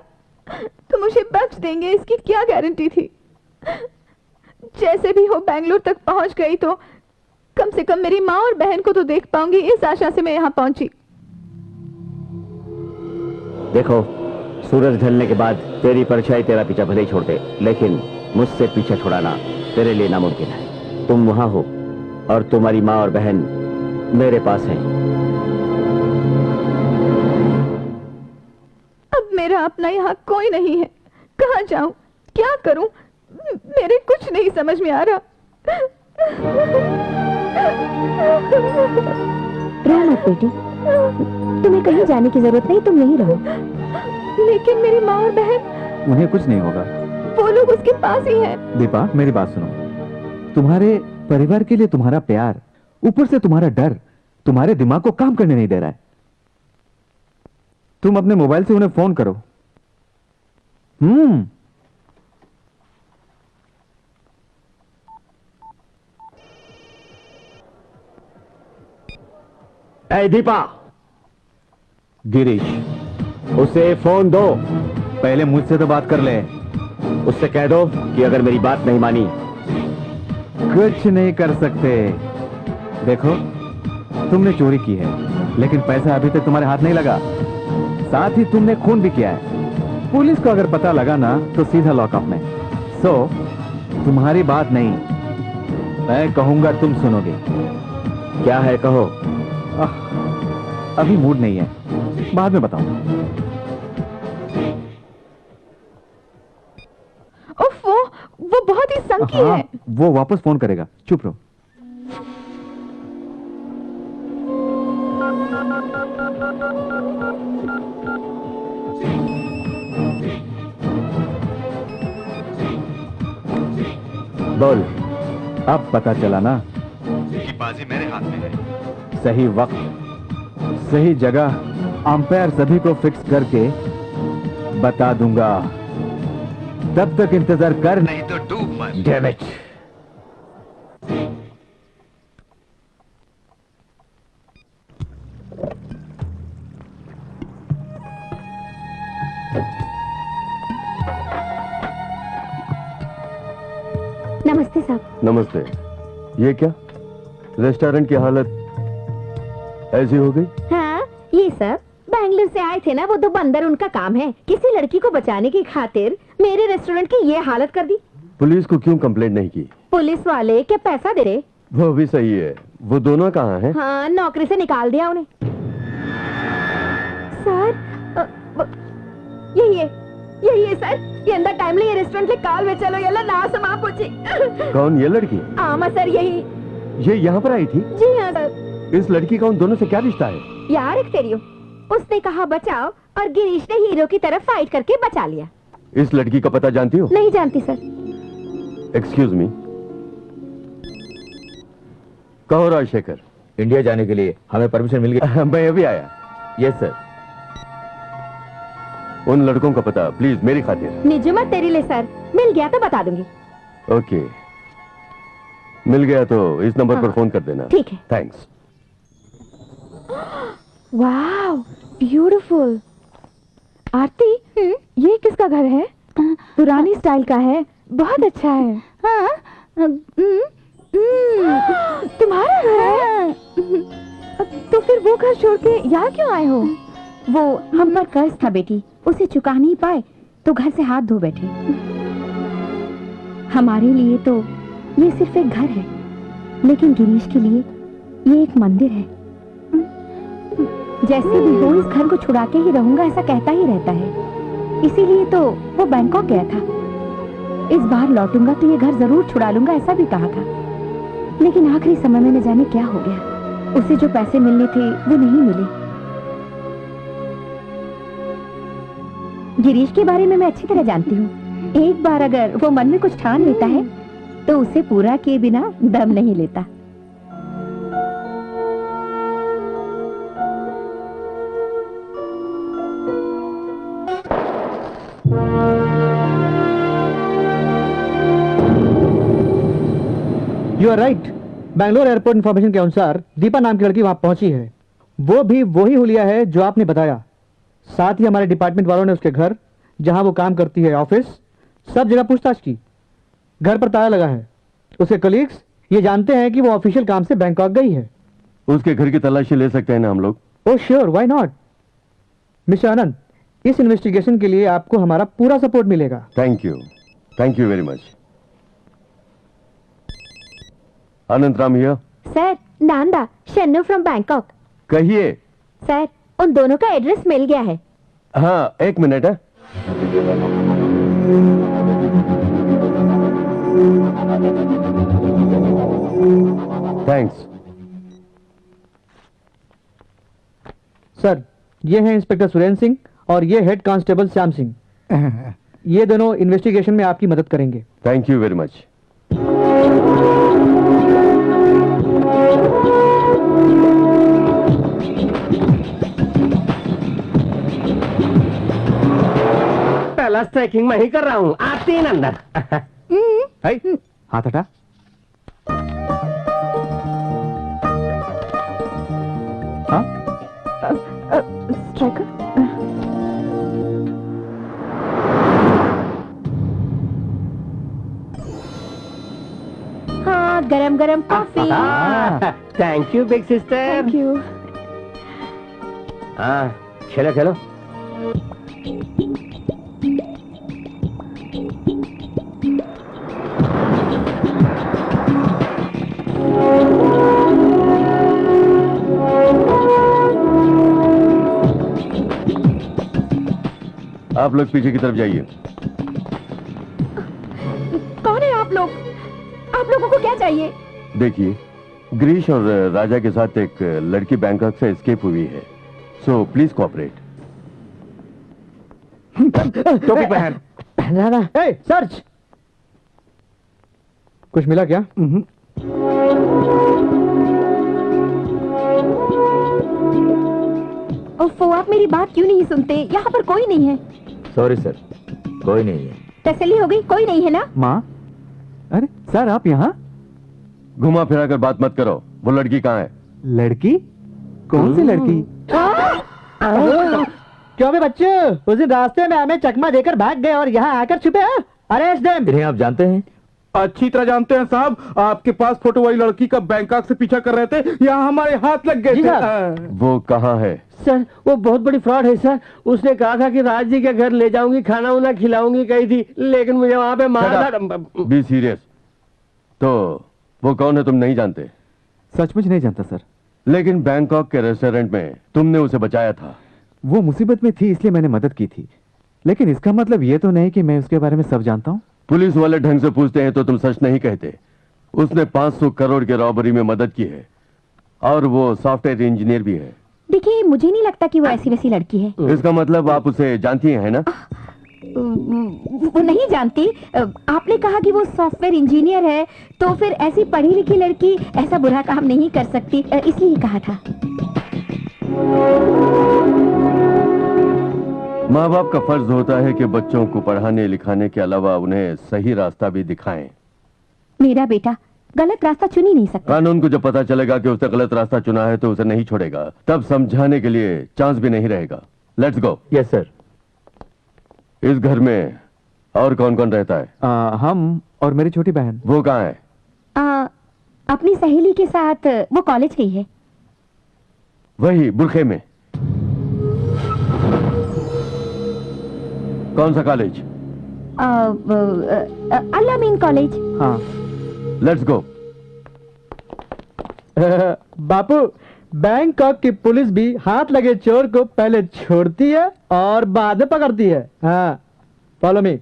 तो मुझे बख्श देंगे, इसकी क्या गारंटी थी। जैसे भी हो बैंगलोर तक पहुंच गई तो कम से कम मेरी माँ और बहन को तो देख पाऊंगी, इस आशा से मैं यहाँ पहुंची। देखो, सूरज ढलने के बाद तेरी परछाई तेरा पीछा भले ही छोड़ दे, लेकिन मुझसे पीछा छुड़ाना तेरे लिए नामुमकिन है। तुम वहां हो और तुम्हारी माँ और बहन मेरे पास हैं। अब मेरा अपना यहाँ कोई नहीं है। कहाँ जाऊं, क्या करूं, मेरे कुछ नहीं समझ में आ रहा। रो मत बेटी, तुम्हें कहीं जाने की जरूरत नहीं, तुम यहीं रहो। लेकिन मेरी माँ और बहन, उन्हें कुछ नहीं होगा। वो लोग उसके पास ही हैं। दीपा, मेरी बात सुनो। तुम्हारे परिवार के लिए तुम्हारा प्यार, ऊपर से तुम्हारा डर तुम्हारे दिमाग को काम करने नहीं दे रहा है। तुम अपने मोबाइल से उन्हें फोन करो। ऐ दीपा, गिरीश, उसे फोन दो। पहले मुझसे तो बात कर ले। उससे कह दो कि अगर मेरी बात नहीं मानी कुछ नहीं कर सकते। देखो, तुमने चोरी की है, लेकिन पैसा अभी तक तुम्हारे हाथ नहीं लगा। साथ ही तुमने खून भी किया है। पुलिस को अगर पता लगा ना तो सीधा लॉकअप में। सो तुम्हारी बात नहीं, मैं कहूंगा तुम सुनोगे। क्या है, कहो। अभी मूड नहीं है, बाद में बताऊंगा। उफ, वो बहुत ही संकी है। वो वापस फोन करेगा, चुप रहो। बोल। अब पता चला ना कि बाजी मेरे हाथ में है। सही वक्त, सही जगह, अंपायर सभी को फिक्स करके बता दूंगा। तब तक इंतजार कर, नहीं तो डूब मर। Damn it. नमस्ते साहब। नमस्ते। ये क्या, रेस्टोरेंट की हालत ऐसी हो गई? हाँ, ये सब बैंगलोर से आए थे ना, वो दो बंदर, उनका काम है किसी लड़की को बचाने की खातिर मेरे रेस्टोरेंट की ये हालत कर दी। पुलिस को क्यों कंप्लेंट नहीं की? पुलिस वाले क्या पैसा दे रहे? वो भी सही है। वो दोनों कहाँ हैं? हाँ, नौकरी से निकाल दिया उन्हें। सर, यही है सर, ये अंदर टाइम ले, ये रेस्टोरेंट ले काल में चलो, यल्ला ना समा पूछी। कौन, ये लड़की? आमा सर, यही। ये यहाँ पर आई थी? जी हाँ सर। इस लड़की का उन दोनों से क्या रिश्ता है? यार एक तेरियो, उसने कहा बचाओ और गिरीश ने हीरो की तरफ फाइट करके बचा लिया। इस लड़की का पता जानती हो? नहीं जानती सर। Excuse me. कहो राजशेखर। इंडिया जाने के लिए हमें परमिशन मिल गई। मैं अभी आया। Yes sir. उन लड़कों का पता प्लीज मेरी खातिर। निजमत तेरी ले सर, मिल गया तो बता दूंगी। ओके, मिल गया तो इस नंबर पर फोन कर देना। ठीक है। थैंक्स। वाह, ब्यूटीफुल। आरती, ये किसका घर है? पुरानी स्टाइल का है, बहुत अच्छा है। तुम्हारा घर है? तो फिर वो घर छोड़ के यहाँ क्यों आए हो? वो हम पर कर्ज था बेटी, उसे चुका नहीं पाए तो घर से हाथ धो बैठे। हमारे लिए तो ये सिर्फ एक घर है, लेकिन गिरीश के लिए ये एक मंदिर है। जैसे भी हो इस घर को छुड़ा के ही रहूंगा ऐसा कहता ही रहता है, इसीलिए तो वो बैंकॉक गया था। इस बार लौटूंगा तो ये घर जरूर छुड़ा लूंगा ऐसा भी कहा था, लेकिन आखिरी समय में न जाने क्या हो गया, उसे जो पैसे मिलने थे वो नहीं मिले। गिरीश के बारे में मैं अच्छी तरह जानती हूँ, एक बार अगर वो मन में कुछ ठान लेता है तो उसे पूरा किए बिना दम नहीं लेता। You are right. Bangalore airport information के अनुसार दीपा नाम की लड़की वहां पहुंची है। वो भी वही हुलिया है जो आपने बताया। साथ ही हमारे डिपार्टमेंट वालों ने उसके घर, जहां वो काम करती है, ऑफिस, सब जगह पूछताछ की। घर पर ताला लगा है। उसके कलीग्स ये जानते हैं कि वो ऑफिशियल काम से बैंकॉक गई है। उसके घर की तलाशी ले सकते हैं ना हम लोग? Oh sure, why not. Mister Anand, इस इन्वेस्टिगेशन के लिए आपको हमारा पूरा सपोर्ट मिलेगा। Thank you very much. Anant Ram here. Sir, Nanda, Shannu from Bangkok. कहिए। सर, उन दोनों का एड्रेस मिल गया है। हाँ, एक मिनट है। थैंक्स। सर, ये है इंस्पेक्टर सुरेंद्र सिंह और ये हेड कांस्टेबल श्याम सिंह। ये दोनों इन्वेस्टिगेशन में आपकी मदद करेंगे। Thank you very much. पहला स्ट्राइकिंग मैं ही कर रहा हूँ, आती है अंदर। हाथ हटा। हाँ? स्ट्राइकर? हाँ, गरम गरम coffee. Thank you big sister. Thank you. हाँ, खेलो खेलो। आप लोग पीछे की तरफ जाइए। कौन है आप लोग? आप लोगों को क्या चाहिए? देखिए, गिरीश और राजा के साथ एक लड़की बैंकॉक से एस्केप हुई है, सो प्लीज कोऑपरेट। टोपी पहन। ना, सर्च। कुछ मिला क्या? ओफो, आप मेरी बात क्यों नहीं सुनते? यहाँ पर कोई नहीं है। सॉरी सर, कोई नहीं है। तसल्ली हो गई, कोई नहीं है ना? माँ, अरे सर आप यहाँ? घुमा फिरा कर बात मत करो। वो लड़की कहाँ है? लड़की? कौन सी लड़की? क्यों बे बच्चे, उस दिन रास्ते में हमें चकमा देकर भाग गए और यहाँ आकर छुपे हैं? Arrest them. इन्हें आप जानते हैं? अच्छी तरह जानते हैं साहब। आपके पास फोटो वाली लड़की का बैंकॉक से पीछा कर रहे थे, यहाँ हमारे हाथ लग गए थे। वो कहाँ है? सर, वो बहुत बड़ी फ्रॉड है सर। उसने कहा था कि राज जी के घर ले जाऊंगी, खाना उना खिलाऊंगी कही थी, लेकिन मुझे वहाँ पे मार। Be serious. तो वो कौन है तुम नहीं जानते? सचमुच नहीं जानता सर। लेकिन बैंकॉक के रेस्टोरेंट में तुमने उसे बचाया था। वो मुसीबत में थी इसलिए मैंने मदद की थी, लेकिन इसका मतलब ये तो नहीं कि मैं उसके बारे में सब जानता हूँ। पुलिस वाले ढंग से पूछते हैं तो तुम सच नहीं कहते। उसने 500 करोड़ के रॉबरी में मदद की है और वो सॉफ्टवेयर इंजीनियर भी है। देखिए, मुझे नहीं लगता कि वो ऐसी वैसी लड़की है। इसका मतलब आप उसे जानती हैं, है ना? वो नहीं जानती। आपने कहा कि वो सॉफ्टवेयर इंजीनियर है, तो फिर ऐसी पढ़ी लिखी लड़की ऐसा बुरा काम नहीं कर सकती, इसलिए कहा था। माँ बाप का फर्ज होता है कि बच्चों को पढ़ाने लिखाने के अलावा उन्हें सही रास्ता भी दिखाएं। मेरा बेटा गलत रास्ता चुन ही नहीं सकता। कानून को जब पता चलेगा कि उसने गलत रास्ता चुना है तो उसे नहीं छोड़ेगा, तब समझाने के लिए चांस भी नहीं रहेगा। Let's go. Yes sir. इस घर में और कौन कौन रहता है? हम और मेरी छोटी बहन। वो कहाँ है? अपनी सहेली के साथ वो कॉलेज गई है। वही बुरखे में। कौन सा कॉलेज? अल-अमीन कॉलेज। हाँ। Let's go. बापू, बैंकॉक की पुलिस भी हाथ लगे चोर को पहले छोड़ती है और बाद में पकड़ती है। हाँ, फॉलो मी।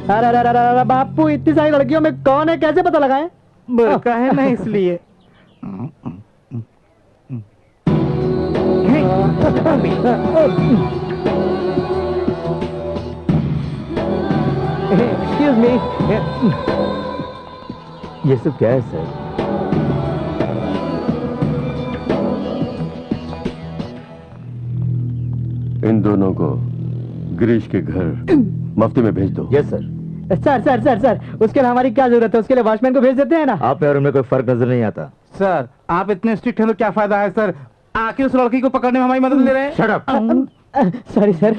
अरे बापू, इतनी सारी लड़कियों में कौन है, कैसे पता लगाएं? बुरका है ना इसलिए। Excuse me. ये सब क्या है सर? इन दोनों को गिरीश के घर मफ्ती में भेज दो। Yes sir. Sir sir sir sir, उसके लिए हमारी क्या जरूरत है? उसके लिए वॉचमैन को भेज देते हैं ना। आप में और उनमें कोई फर्क नजर नहीं आता। सर आप इतने स्ट्रिक्ट हैं तो क्या फायदा है सर? आखिर उस लड़की को पकड़ने में हमारी मदद ले रहे हैं। Shut up. Sorry sir.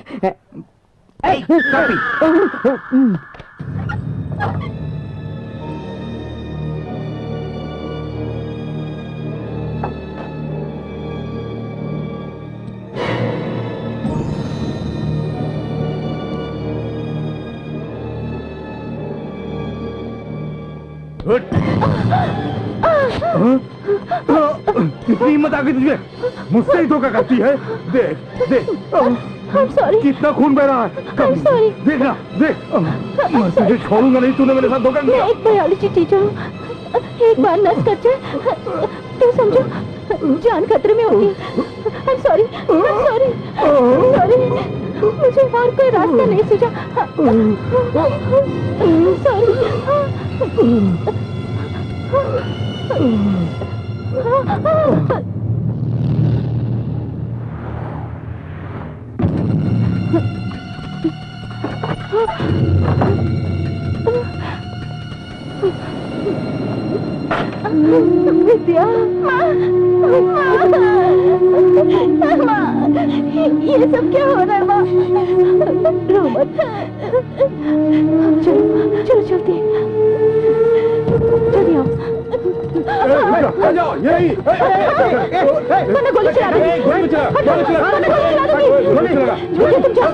कितनी हिम्मत आ गई तुझे? मुझसे ही धोखा करती है। देख देख सॉरी। कितना खून बह रहा है। सॉरी। देखना देख, मैं तुझे छोड़ूंगा नहीं। तूने मेरे साथ धोखा मैं किया। एक बायोलॉजी टीचर हूँ। एक बार नस कट जाए तो समझो जान खतरे में होगी। I'm sorry, I'm sorry, sorry। मुझे और कोई रास्ता नहीं सूझा। सॉरी। विद्या, ये सब क्या हो रहा है माँ? रो मत। चलो चलो चलते चलिए जाओ यही। मैंने गोली चला दी। तुम जाओ।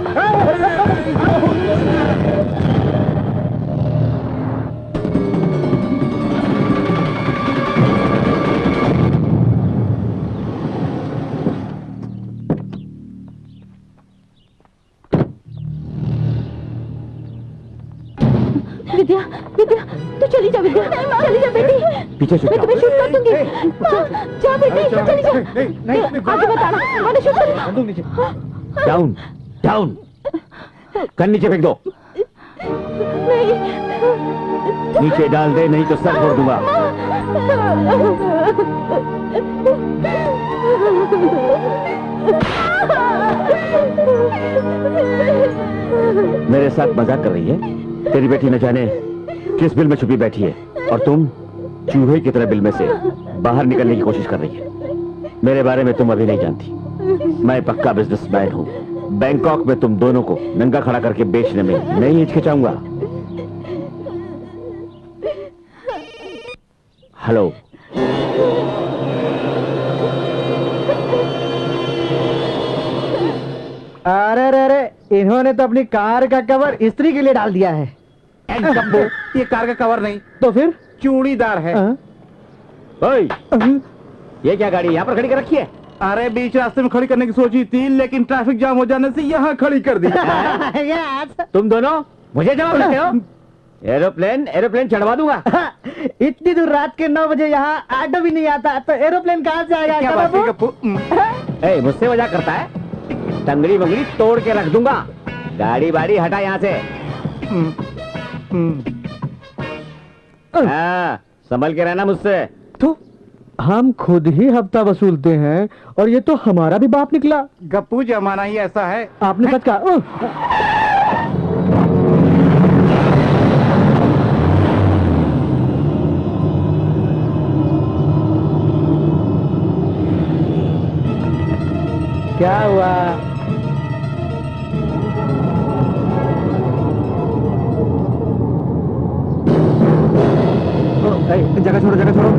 विद्या, विद्या, तू चली जा विद्या, चली जा बेटी। पीछे से मैं तुम्हें शूट कर दूंगी। जा बेटी, चली जा। आगे मत आना, मैंने शूट कर। डाउन डाउन, गन नीचे फेंक दो। नहीं, नीचे डाल दे, नहीं तो सर फोड़ दूंगा। मेरे साथ मजाक कर रही है? तेरी बेटी न जाने किस बिल में छुपी बैठी है और तुम चूहे की तरह बिल में से बाहर निकलने की कोशिश कर रही है। मेरे बारे में तुम अभी नहीं जानती। मैं पक्का बिजनेसमैन हूँ। बैंकॉक में तुम दोनों को नंगा खड़ा करके बेचने में नहीं हिचकिचाऊंगा। हेलो, अरे अरे अरे, इन्होंने तो अपनी कार का कवर इस्त्री के लिए डाल दिया है। ये कार का कवर नहीं तो फिर चूड़ीदार है। ओए, ये क्या गाड़ी यहाँ पर खड़ी कर रखी है? अरे बीच रास्ते में खड़ी करने की सोची थी, लेकिन ट्रैफिक जाम हो जाने से यहाँ खड़ी कर दी। तुम दोनों मुझे जवाब देते हो? एरोप्लेन एरोप्लेन चढ़वा दूंगा। इतनी दूर रात के 9 बजे यहाँ ऑटो भी नहीं आता तो एरोप्लेन कहाँ से आएगा? क्या बात है कप्पू? मुझसे मजाक करता है? टंगड़ी मंगड़ी तोड़ के रख दूंगा। गाड़ी बाड़ी हटा यहाँ से। हाँ, संभल के रहना मुझसे। हम खुद ही हफ्ता वसूलते हैं और ये तो हमारा भी बाप निकला। गप्पू जमाना ही ऐसा है। आपने सच कहा। क्या हुआ? जगह छोड़ो, जगह छोड़ो।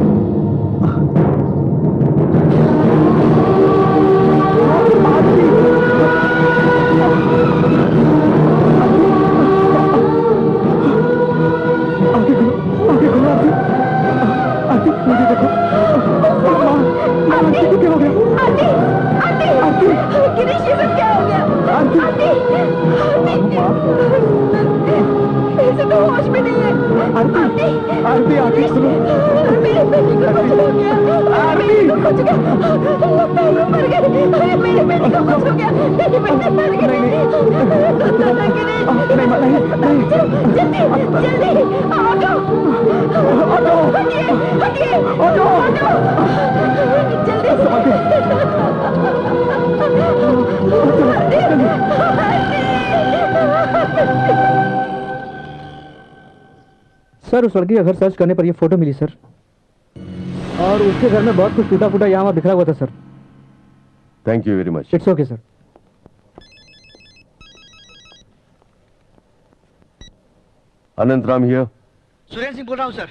आरती आरती सुनो, मेरे बेटे को कुछ हो गया, मेरे को कुछ हो गया, मर गए, मेरे बेटे को कुछ हो गया, मेरे बेटे मर गए। जल्दी जल्दी ऑटो ऑटो, हटिए हटिए ऑटो ऑटो, जल्दी सर, उस लड़की का घर सर्च करने पर ये फोटो मिली सर, और उसके घर में बहुत कुछ टूटा फूटा यहाँ वहाँ बिखरा हुआ था sir. Thank you very much. It's okay sir. Anantaram here. Surendra Singh बोल रहा हूँ सर।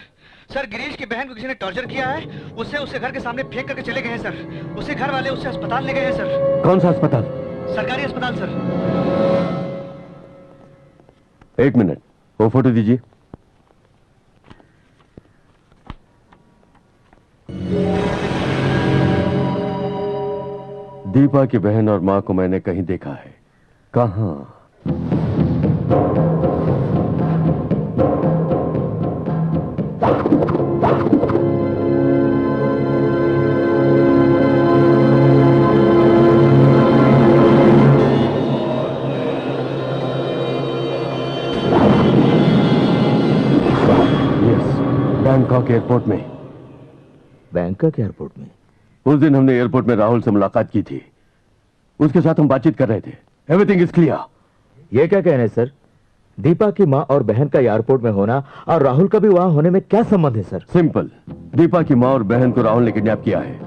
सर, गिरीश की बहन को किसी ने टॉर्चर किया है, उससे घर के सामने फेंक करके चले गए हैं सर। उसके घर वाले उससे अस्पताल ले गए हैं सर। कौन सा अस्पताल? सरकारी अस्पताल सर। एक मिनट, वो फोटो दीजिए। दीपा की बहन और मां को मैंने कहीं देखा है। कहां? बैंकॉक एयरपोर्ट में। बैंकॉक एयरपोर्ट में? उस दिन हमने एयरपोर्ट में राहुल से मुलाकात की थी, उसके साथ हम बातचीत कर रहे थे। Everything is clear. ये क्या कहने सर? दीपा की माँ और बहन का एयरपोर्ट में होना और राहुल का भी वहां होने में क्या संबंध है सर? सिंपल, दीपा की माँ और बहन को राहुल ने किडनैप किया है।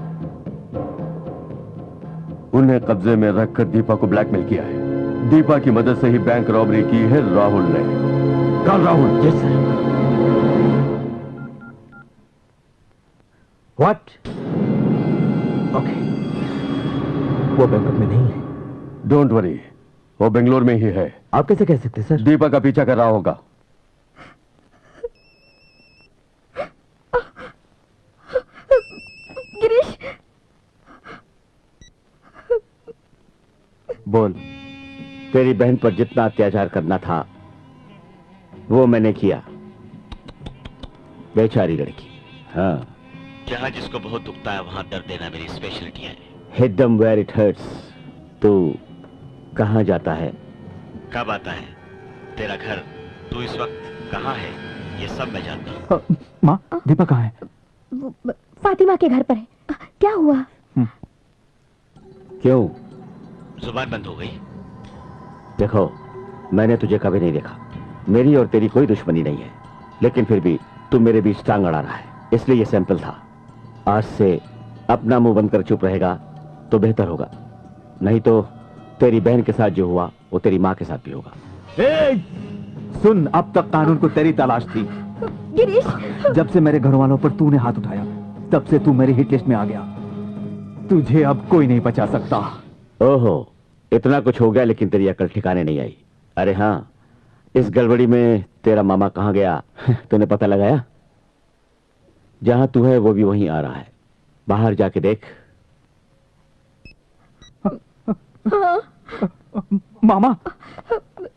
उन्हें कब्जे में रखकर दीपा को ब्लैकमेल किया है। दीपा की मदद से ही बैंक रॉबरी की है राहुल ने। कल Rahul? Yes sir. What? Okay, वो बैंकॉक में नहीं है। डोंट वरी, वो बेंगलोर में ही है। आप कैसे कह सकते सर? दीपा का पीछा कर रहा होगा। गिरीश, बोल, तेरी बहन पर जितना अत्याचार करना था वो मैंने किया। बेचारी लड़की। हाँ, जहां जिसको बहुत दुखता है वहां दर्द देना मेरी स्पेशलिटी है। Hit them where it hurts. तू कहां जाता है? कब आता है तेरा घर? तू इस वक्त कहां है? ये सब मैं जानता हूं। माँ, दीपा कहाँ है? फातिमा के घर पर है। क्या हुआ? क्यों? जुबान बंद हो गई। देखो, मैंने तुझे कभी नहीं देखा। मेरी और तेरी कोई दुश्मनी नहीं है, लेकिन फिर भी तू मेरे बीच टांग अड़ा रहा है, इसलिए ये सैंपल था। आज से अपना मुंह बंद कर चुप रहेगा तो बेहतर होगा, नहीं तो तेरी बहन के साथ जो हुआ वो तेरी माँ के साथ भी होगा। सुन, अब तक कानून को तेरी तलाश थी। गिरीश, जब से मेरे घर वालों पर तूने हाथ उठाया तब से तू मेरी हिट लिस्ट में आ गया। तुझे अब कोई नहीं बचा सकता। ओहो, इतना कुछ हो गया लेकिन तेरी अकल ठिकाने नहीं आई। अरे हाँ, इस गड़बड़ी में तेरा मामा कहाँ गया तूने पता लगाया? जहां तू है वो भी वहीं आ रहा है, बाहर जाके देख। हाँ। मामा।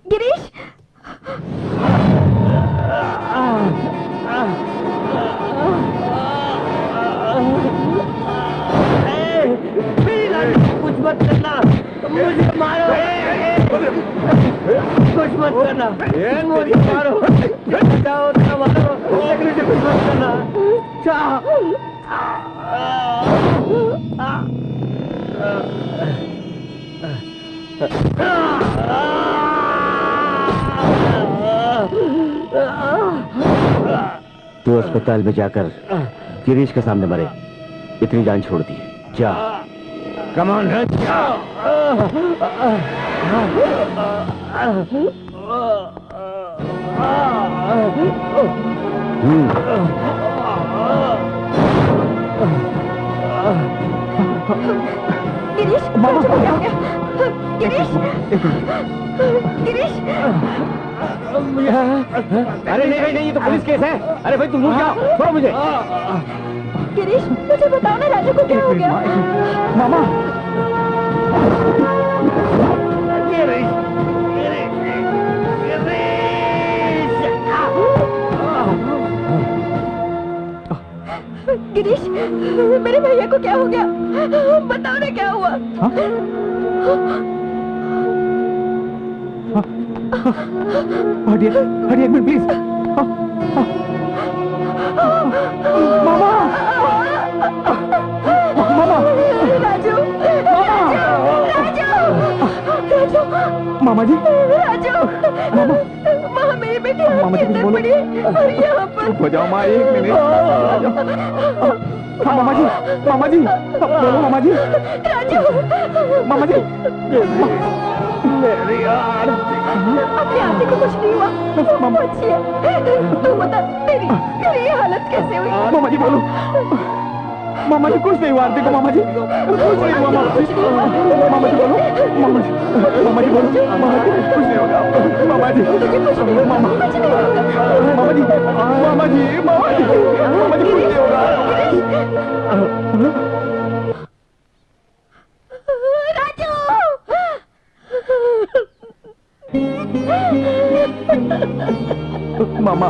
गिरीश, कुछ मत करना, मुझे मारो, कुछ मत करना, मुझे मारो, जाओ तो मारो, लेकिन मुझे कुछ मत करना। तू अस्पताल में जाकर गिरीश के सामने मरे, इतनी जान छोड़ दी। जा। कम ऑन गिरीश, मामा को क्या हो गया? गिरीश, गिरीश। अरे नहीं भाई नहीं, ये तो पुलिस केस है। अरे भाई तुम दूर जाओ, छोड़ो मुझे। गिरीश, मुझे बताओ ना राजू को क्या हो गया? मामा। गिरीश, मेरे भैया को क्या हो गया? बताओ ना क्या हुआ? हटिए, हटिए एक मिनट प्लीज। मामा, मामा, राजू, राजू, राजू, मामा जी, राजू, मामा, मामा मेरी बेटी मामा जी कुछ बोलो। पड़ी है और यहाँ पर बजाओ माँ, एक मिनट। मामा जी, मामा जी, बोलो मामा जी। राजू, मामा जी, मेरी यार, अपने आंटी को कुछ नहीं हुआ, वो अच्छी है। तू बता तेरी ये हालत कैसे हुई? मामा जी बोलो। मामा जी कुछ नहीं हुआ आरती को, मामा जी कुछ नहीं हुआ। मामा जी बोलो, मामा जी, मामा जी बोलो, मामा जी कुछ नहीं होगा। मामा जी, मामा, मामा जी, मामा जी, मामा जी, मामा जी कुछ नहीं होगा। मामा,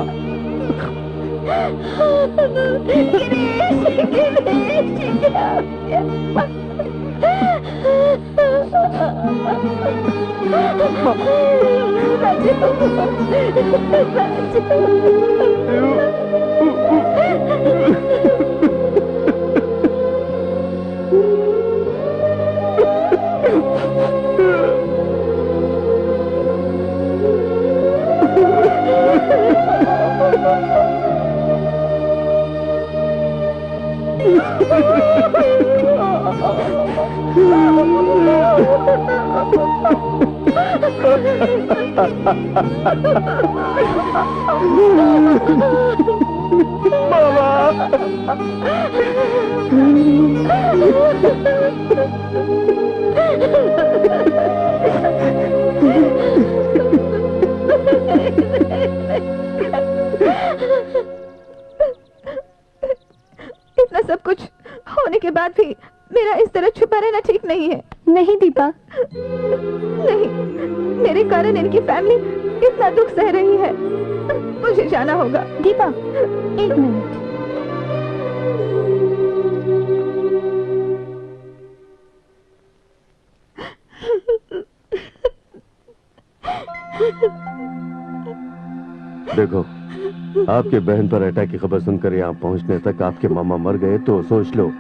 इतना सब कुछ होने के बाद भी मेरा इस तरह छुपा रहना ठीक नहीं है। नहीं दीपा, नहीं, मेरे कारण इनकी फैमिली इतना दुख सह रही है। मुझे जाना होगा। दीपा, एक मिनट। देखो, आपके बहन पर अटैक की खबर सुनकर यहाँ पहुंचने तक आपके मामा मर गए तो सोच लो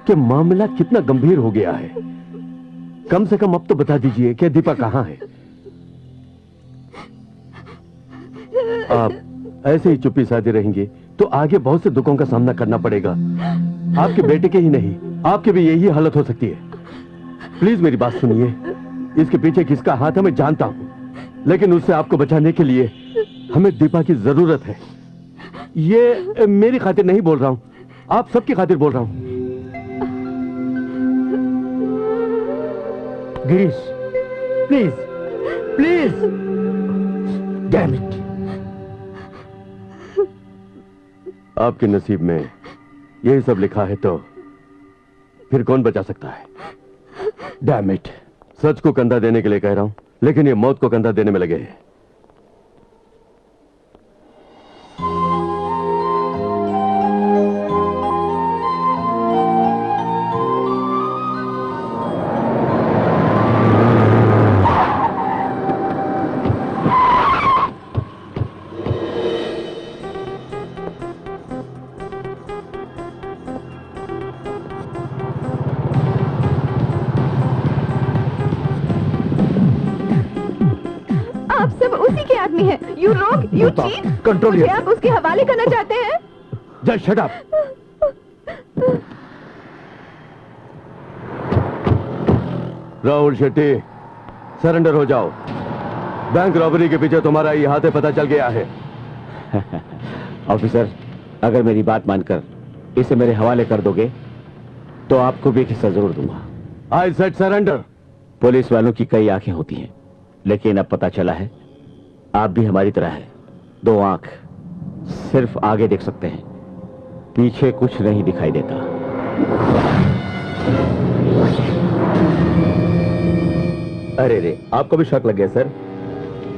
कि मामला कितना गंभीर हो गया है। कम से कम अब तो बता दीजिए कि दीपा कहाँ है। आप ऐसे ही चुप्पी साधे रहेंगे तो आगे बहुत से दुखों का सामना करना पड़ेगा। आपके बेटे के ही नहीं, आपके भी यही हालत हो सकती है। प्लीज मेरी बात सुनिए। इसके पीछे किसका हाथ है मैं जानता हूं, लेकिन उससे आपको बचाने के लिए हमें दीपा की जरूरत है। ये मेरी खातिर नहीं बोल रहा हूं, आप सबकी खातिर बोल रहा हूं। Girish, please, please. Damn it. आपके नसीब में यही सब लिखा है तो फिर कौन बचा सकता है? Damn it. सच को कंधा देने के लिए कह रहा हूं, लेकिन ये मौत को कंधा देने में लगे हैं। आदमी है। यू लोग, यू चीट, कंट्रोल मुझे आप उसके हवाले करना चाहते हैं। Just shut up. Rahul Shetty, surrender हो जाओ। बैंक रॉबरी के पीछे तुम्हारा ये हाथ है, पता चल गया है। ऑफिसर, अगर मेरी बात मानकर इसे मेरे हवाले कर दोगे तो आपको भी एक हिस्सा जरूर दूंगा। I said surrender. पुलिस वालों की कई आंखें होती हैं, लेकिन अब पता चला है आप भी हमारी तरह है। दो आंख, सिर्फ आगे देख सकते हैं, पीछे कुछ नहीं दिखाई देता। अरे रे, आपको भी शक लग गया सर?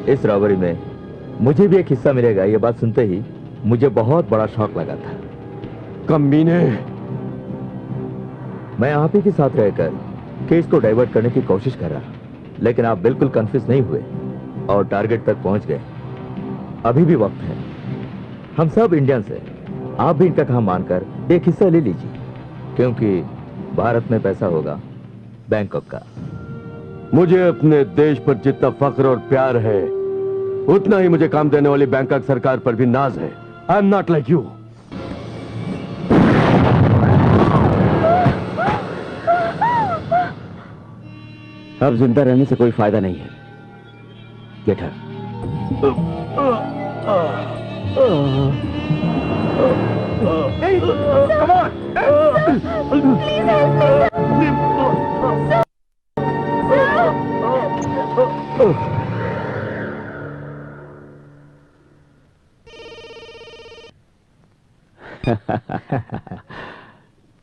इस रॉबरी में मुझे भी एक हिस्सा मिलेगा, ये बात सुनते ही मुझे बहुत बड़ा शौक लगा था। कमीने, मैं आप ही के साथ रहकर केस को डाइवर्ट करने की कोशिश कर रहा, लेकिन आप बिल्कुल कंफ्यूज नहीं हुए और टारगेट तक पहुंच गए। अभी भी वक्त है, हम सब इंडियंस हैं, आप भी इनका काम मानकर एक हिस्सा ले लीजिए, क्योंकि भारत में पैसा होगा बैंकॉक का। मुझे अपने देश पर जितना फख्र और प्यार है, उतना ही मुझे काम देने वाली बैंकॉक सरकार पर भी नाज है। I am not like you. अब जिंदा रहने से कोई फायदा नहीं है। Get her.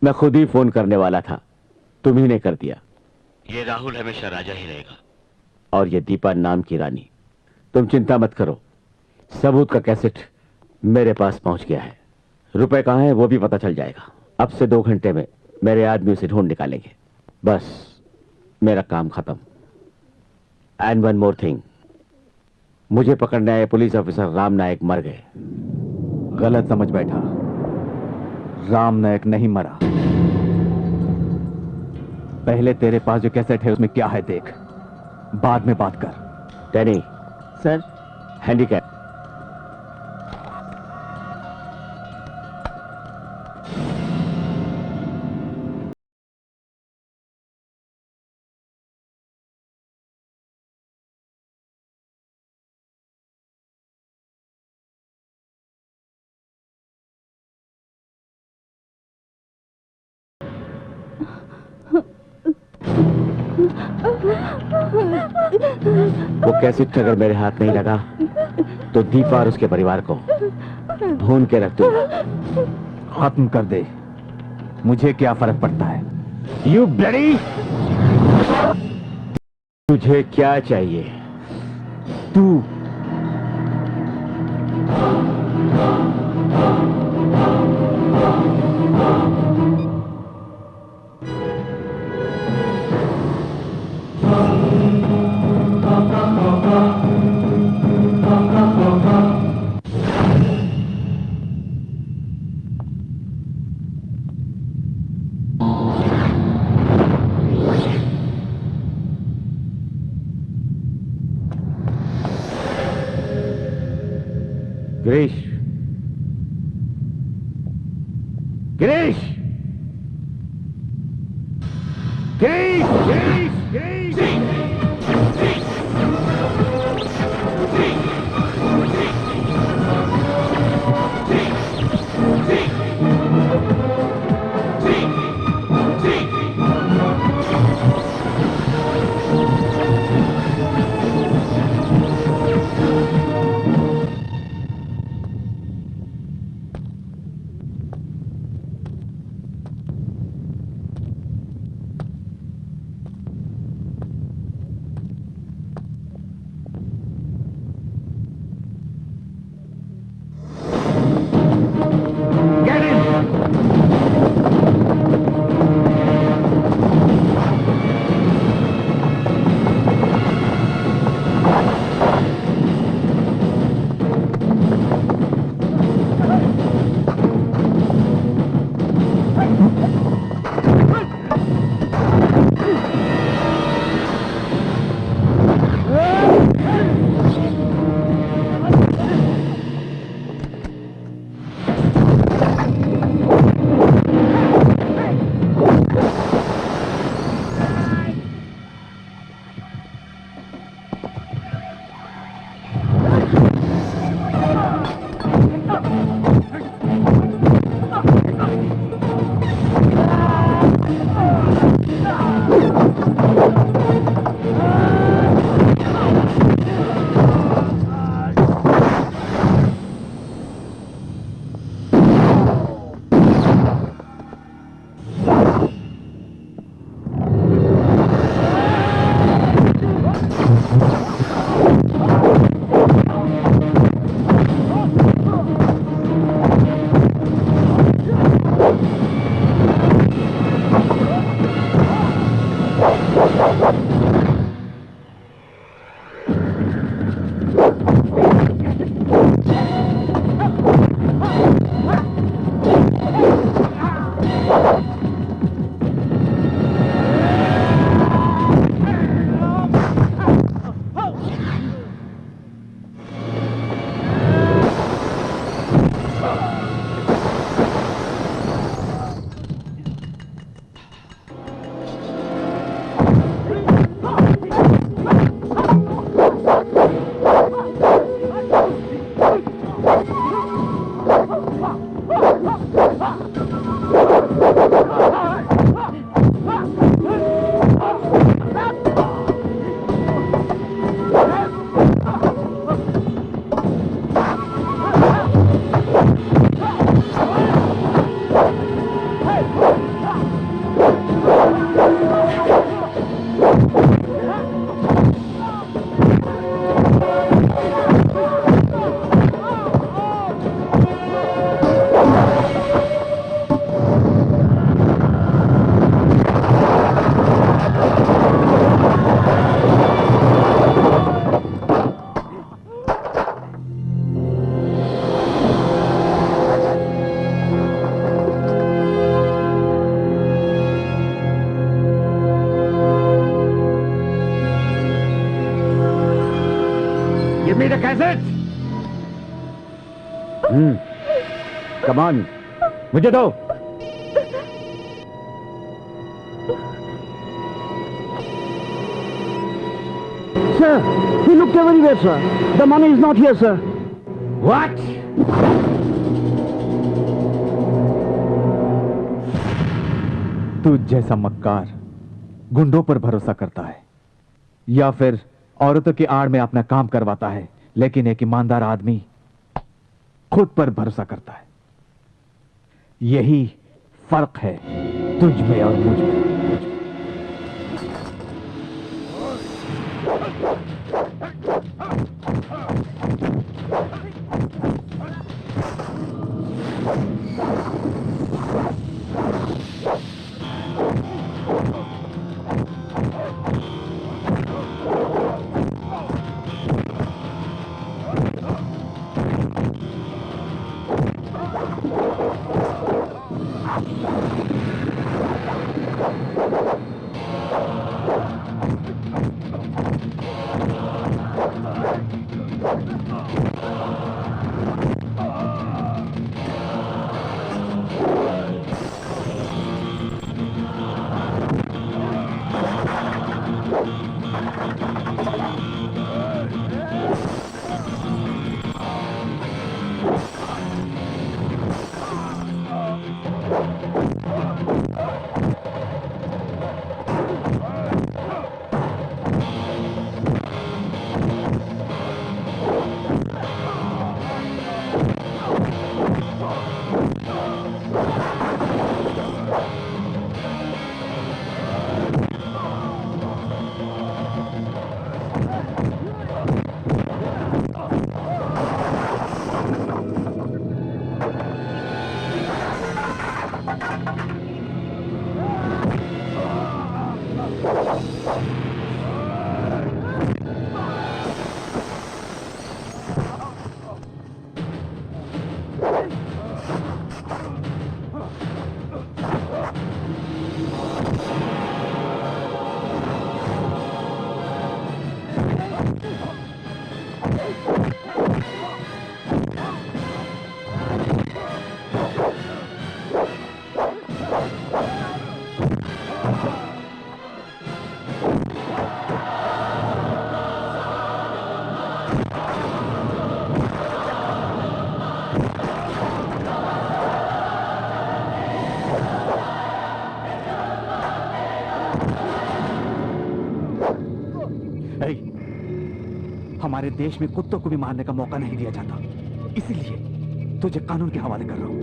मैं खुद ही फोन करने वाला था, तुम ही ने कर दिया। ये राहुल हमेशा राजा ही रहेगा। और ये दीपा नाम की रानी। तुम चिंता मत करो, सबूत का कैसेट मेरे पास पहुंच गया है। रुपए कहां है वो भी पता चल जाएगा। अब से 2 घंटे में मेरे आदमी उसे ढूंढ निकालेंगे। बस मेरा काम खत्म। एंड वन मोर थिंग, मुझे पकड़ने आए पुलिस ऑफिसर राम नायक मर गए। गलत समझ बैठा, राम नायक नहीं मरा। पहले तेरे पास जो कैसेट है उसमें क्या है देख, बाद में बात कर। Taini sir, handicap. वो कैसेट अगर मेरे हाथ नहीं लगा तो दीपा और उसके परिवार को ढूंढ के रख दूंगा। खत्म कर दे, मुझे क्या फर्क पड़ता है। You bloody! तुझे क्या चाहिए? तू Girish, Girish, Girish, Girish, Girish. Give me the cassette. Come on. मुझे दो. Sir, he looked everywhere, sir. The money is not here, sir. What? तू जैसा मक्कार गुंडों पर भरोसा करता है या फिर औरतों की आड़ में अपना काम करवाता है, लेकिन एक ईमानदार आदमी खुद पर भरोसा करता है। यही फर्क है तुझ में और मुझ में। हमारे देश में कुत्तों को भी मारने का मौका नहीं दिया जाता, इसीलिए तुझे कानून के हवाले कर रहा हूं।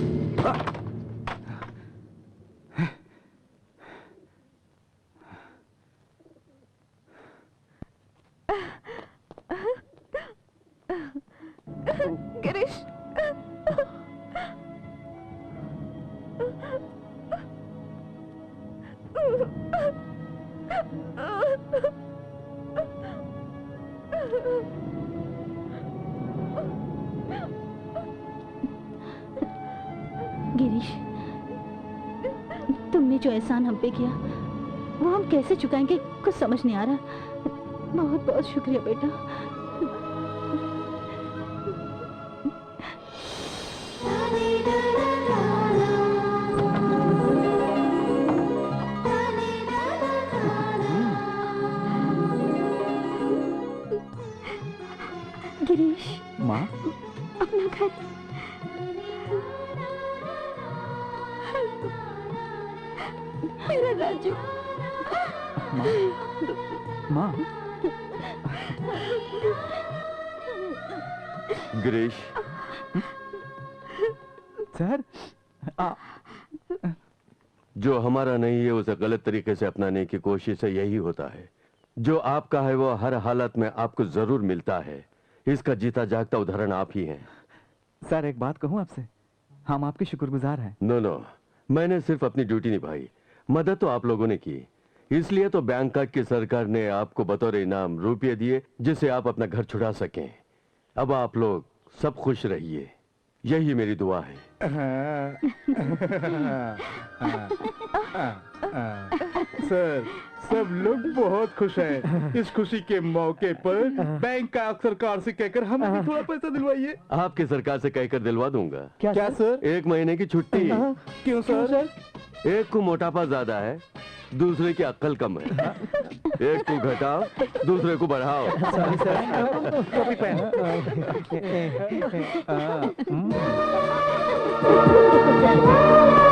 गिरीश, गिरीश, तुमने जो एहसान हम पे किया वो हम कैसे चुकाएंगे, कुछ समझ नहीं आ रहा। बहुत बहुत शुक्रिया बेटा। गिरीश, माँ, अपना घर। मेरा राजू। माँ, गिरीश, सर, जो हमारा नहीं है उसे गलत तरीके से अपनाने की कोशिश है, यही होता है। जो आपका है वो हर हालत में आपको जरूर मिलता है। इसका जीता जागता उदाहरण आप ही हैं। सर, एक बात कहूं आपसे, हम आपके शुक्रगुजार हैं। नो, मैंने सिर्फ अपनी ड्यूटी निभाई, मदद तो आप लोगों ने की। इसलिए तो बैंकॉक की सरकार ने आपको बतौर इनाम रुपये दिए जिससे आप अपना घर छुड़ा सकें। अब आप लोग सब खुश रहिए। यही मेरी दुआ है। सर, सब लोग बहुत खुश हैं। इस खुशी के मौके पर बैंक का सरकार से कहकर हमें भी थोड़ा पैसा दिलवाइए। आपकी सरकार से कहकर दिलवा दूंगा। क्या सर? 1 महीने की छुट्टी। क्यों सर? एक को मोटापा ज्यादा है, दूसरे की अक्ल कम है। एक को घटाओ, दूसरे को बढ़ाओ। Sorry sir, copy pen. Oh,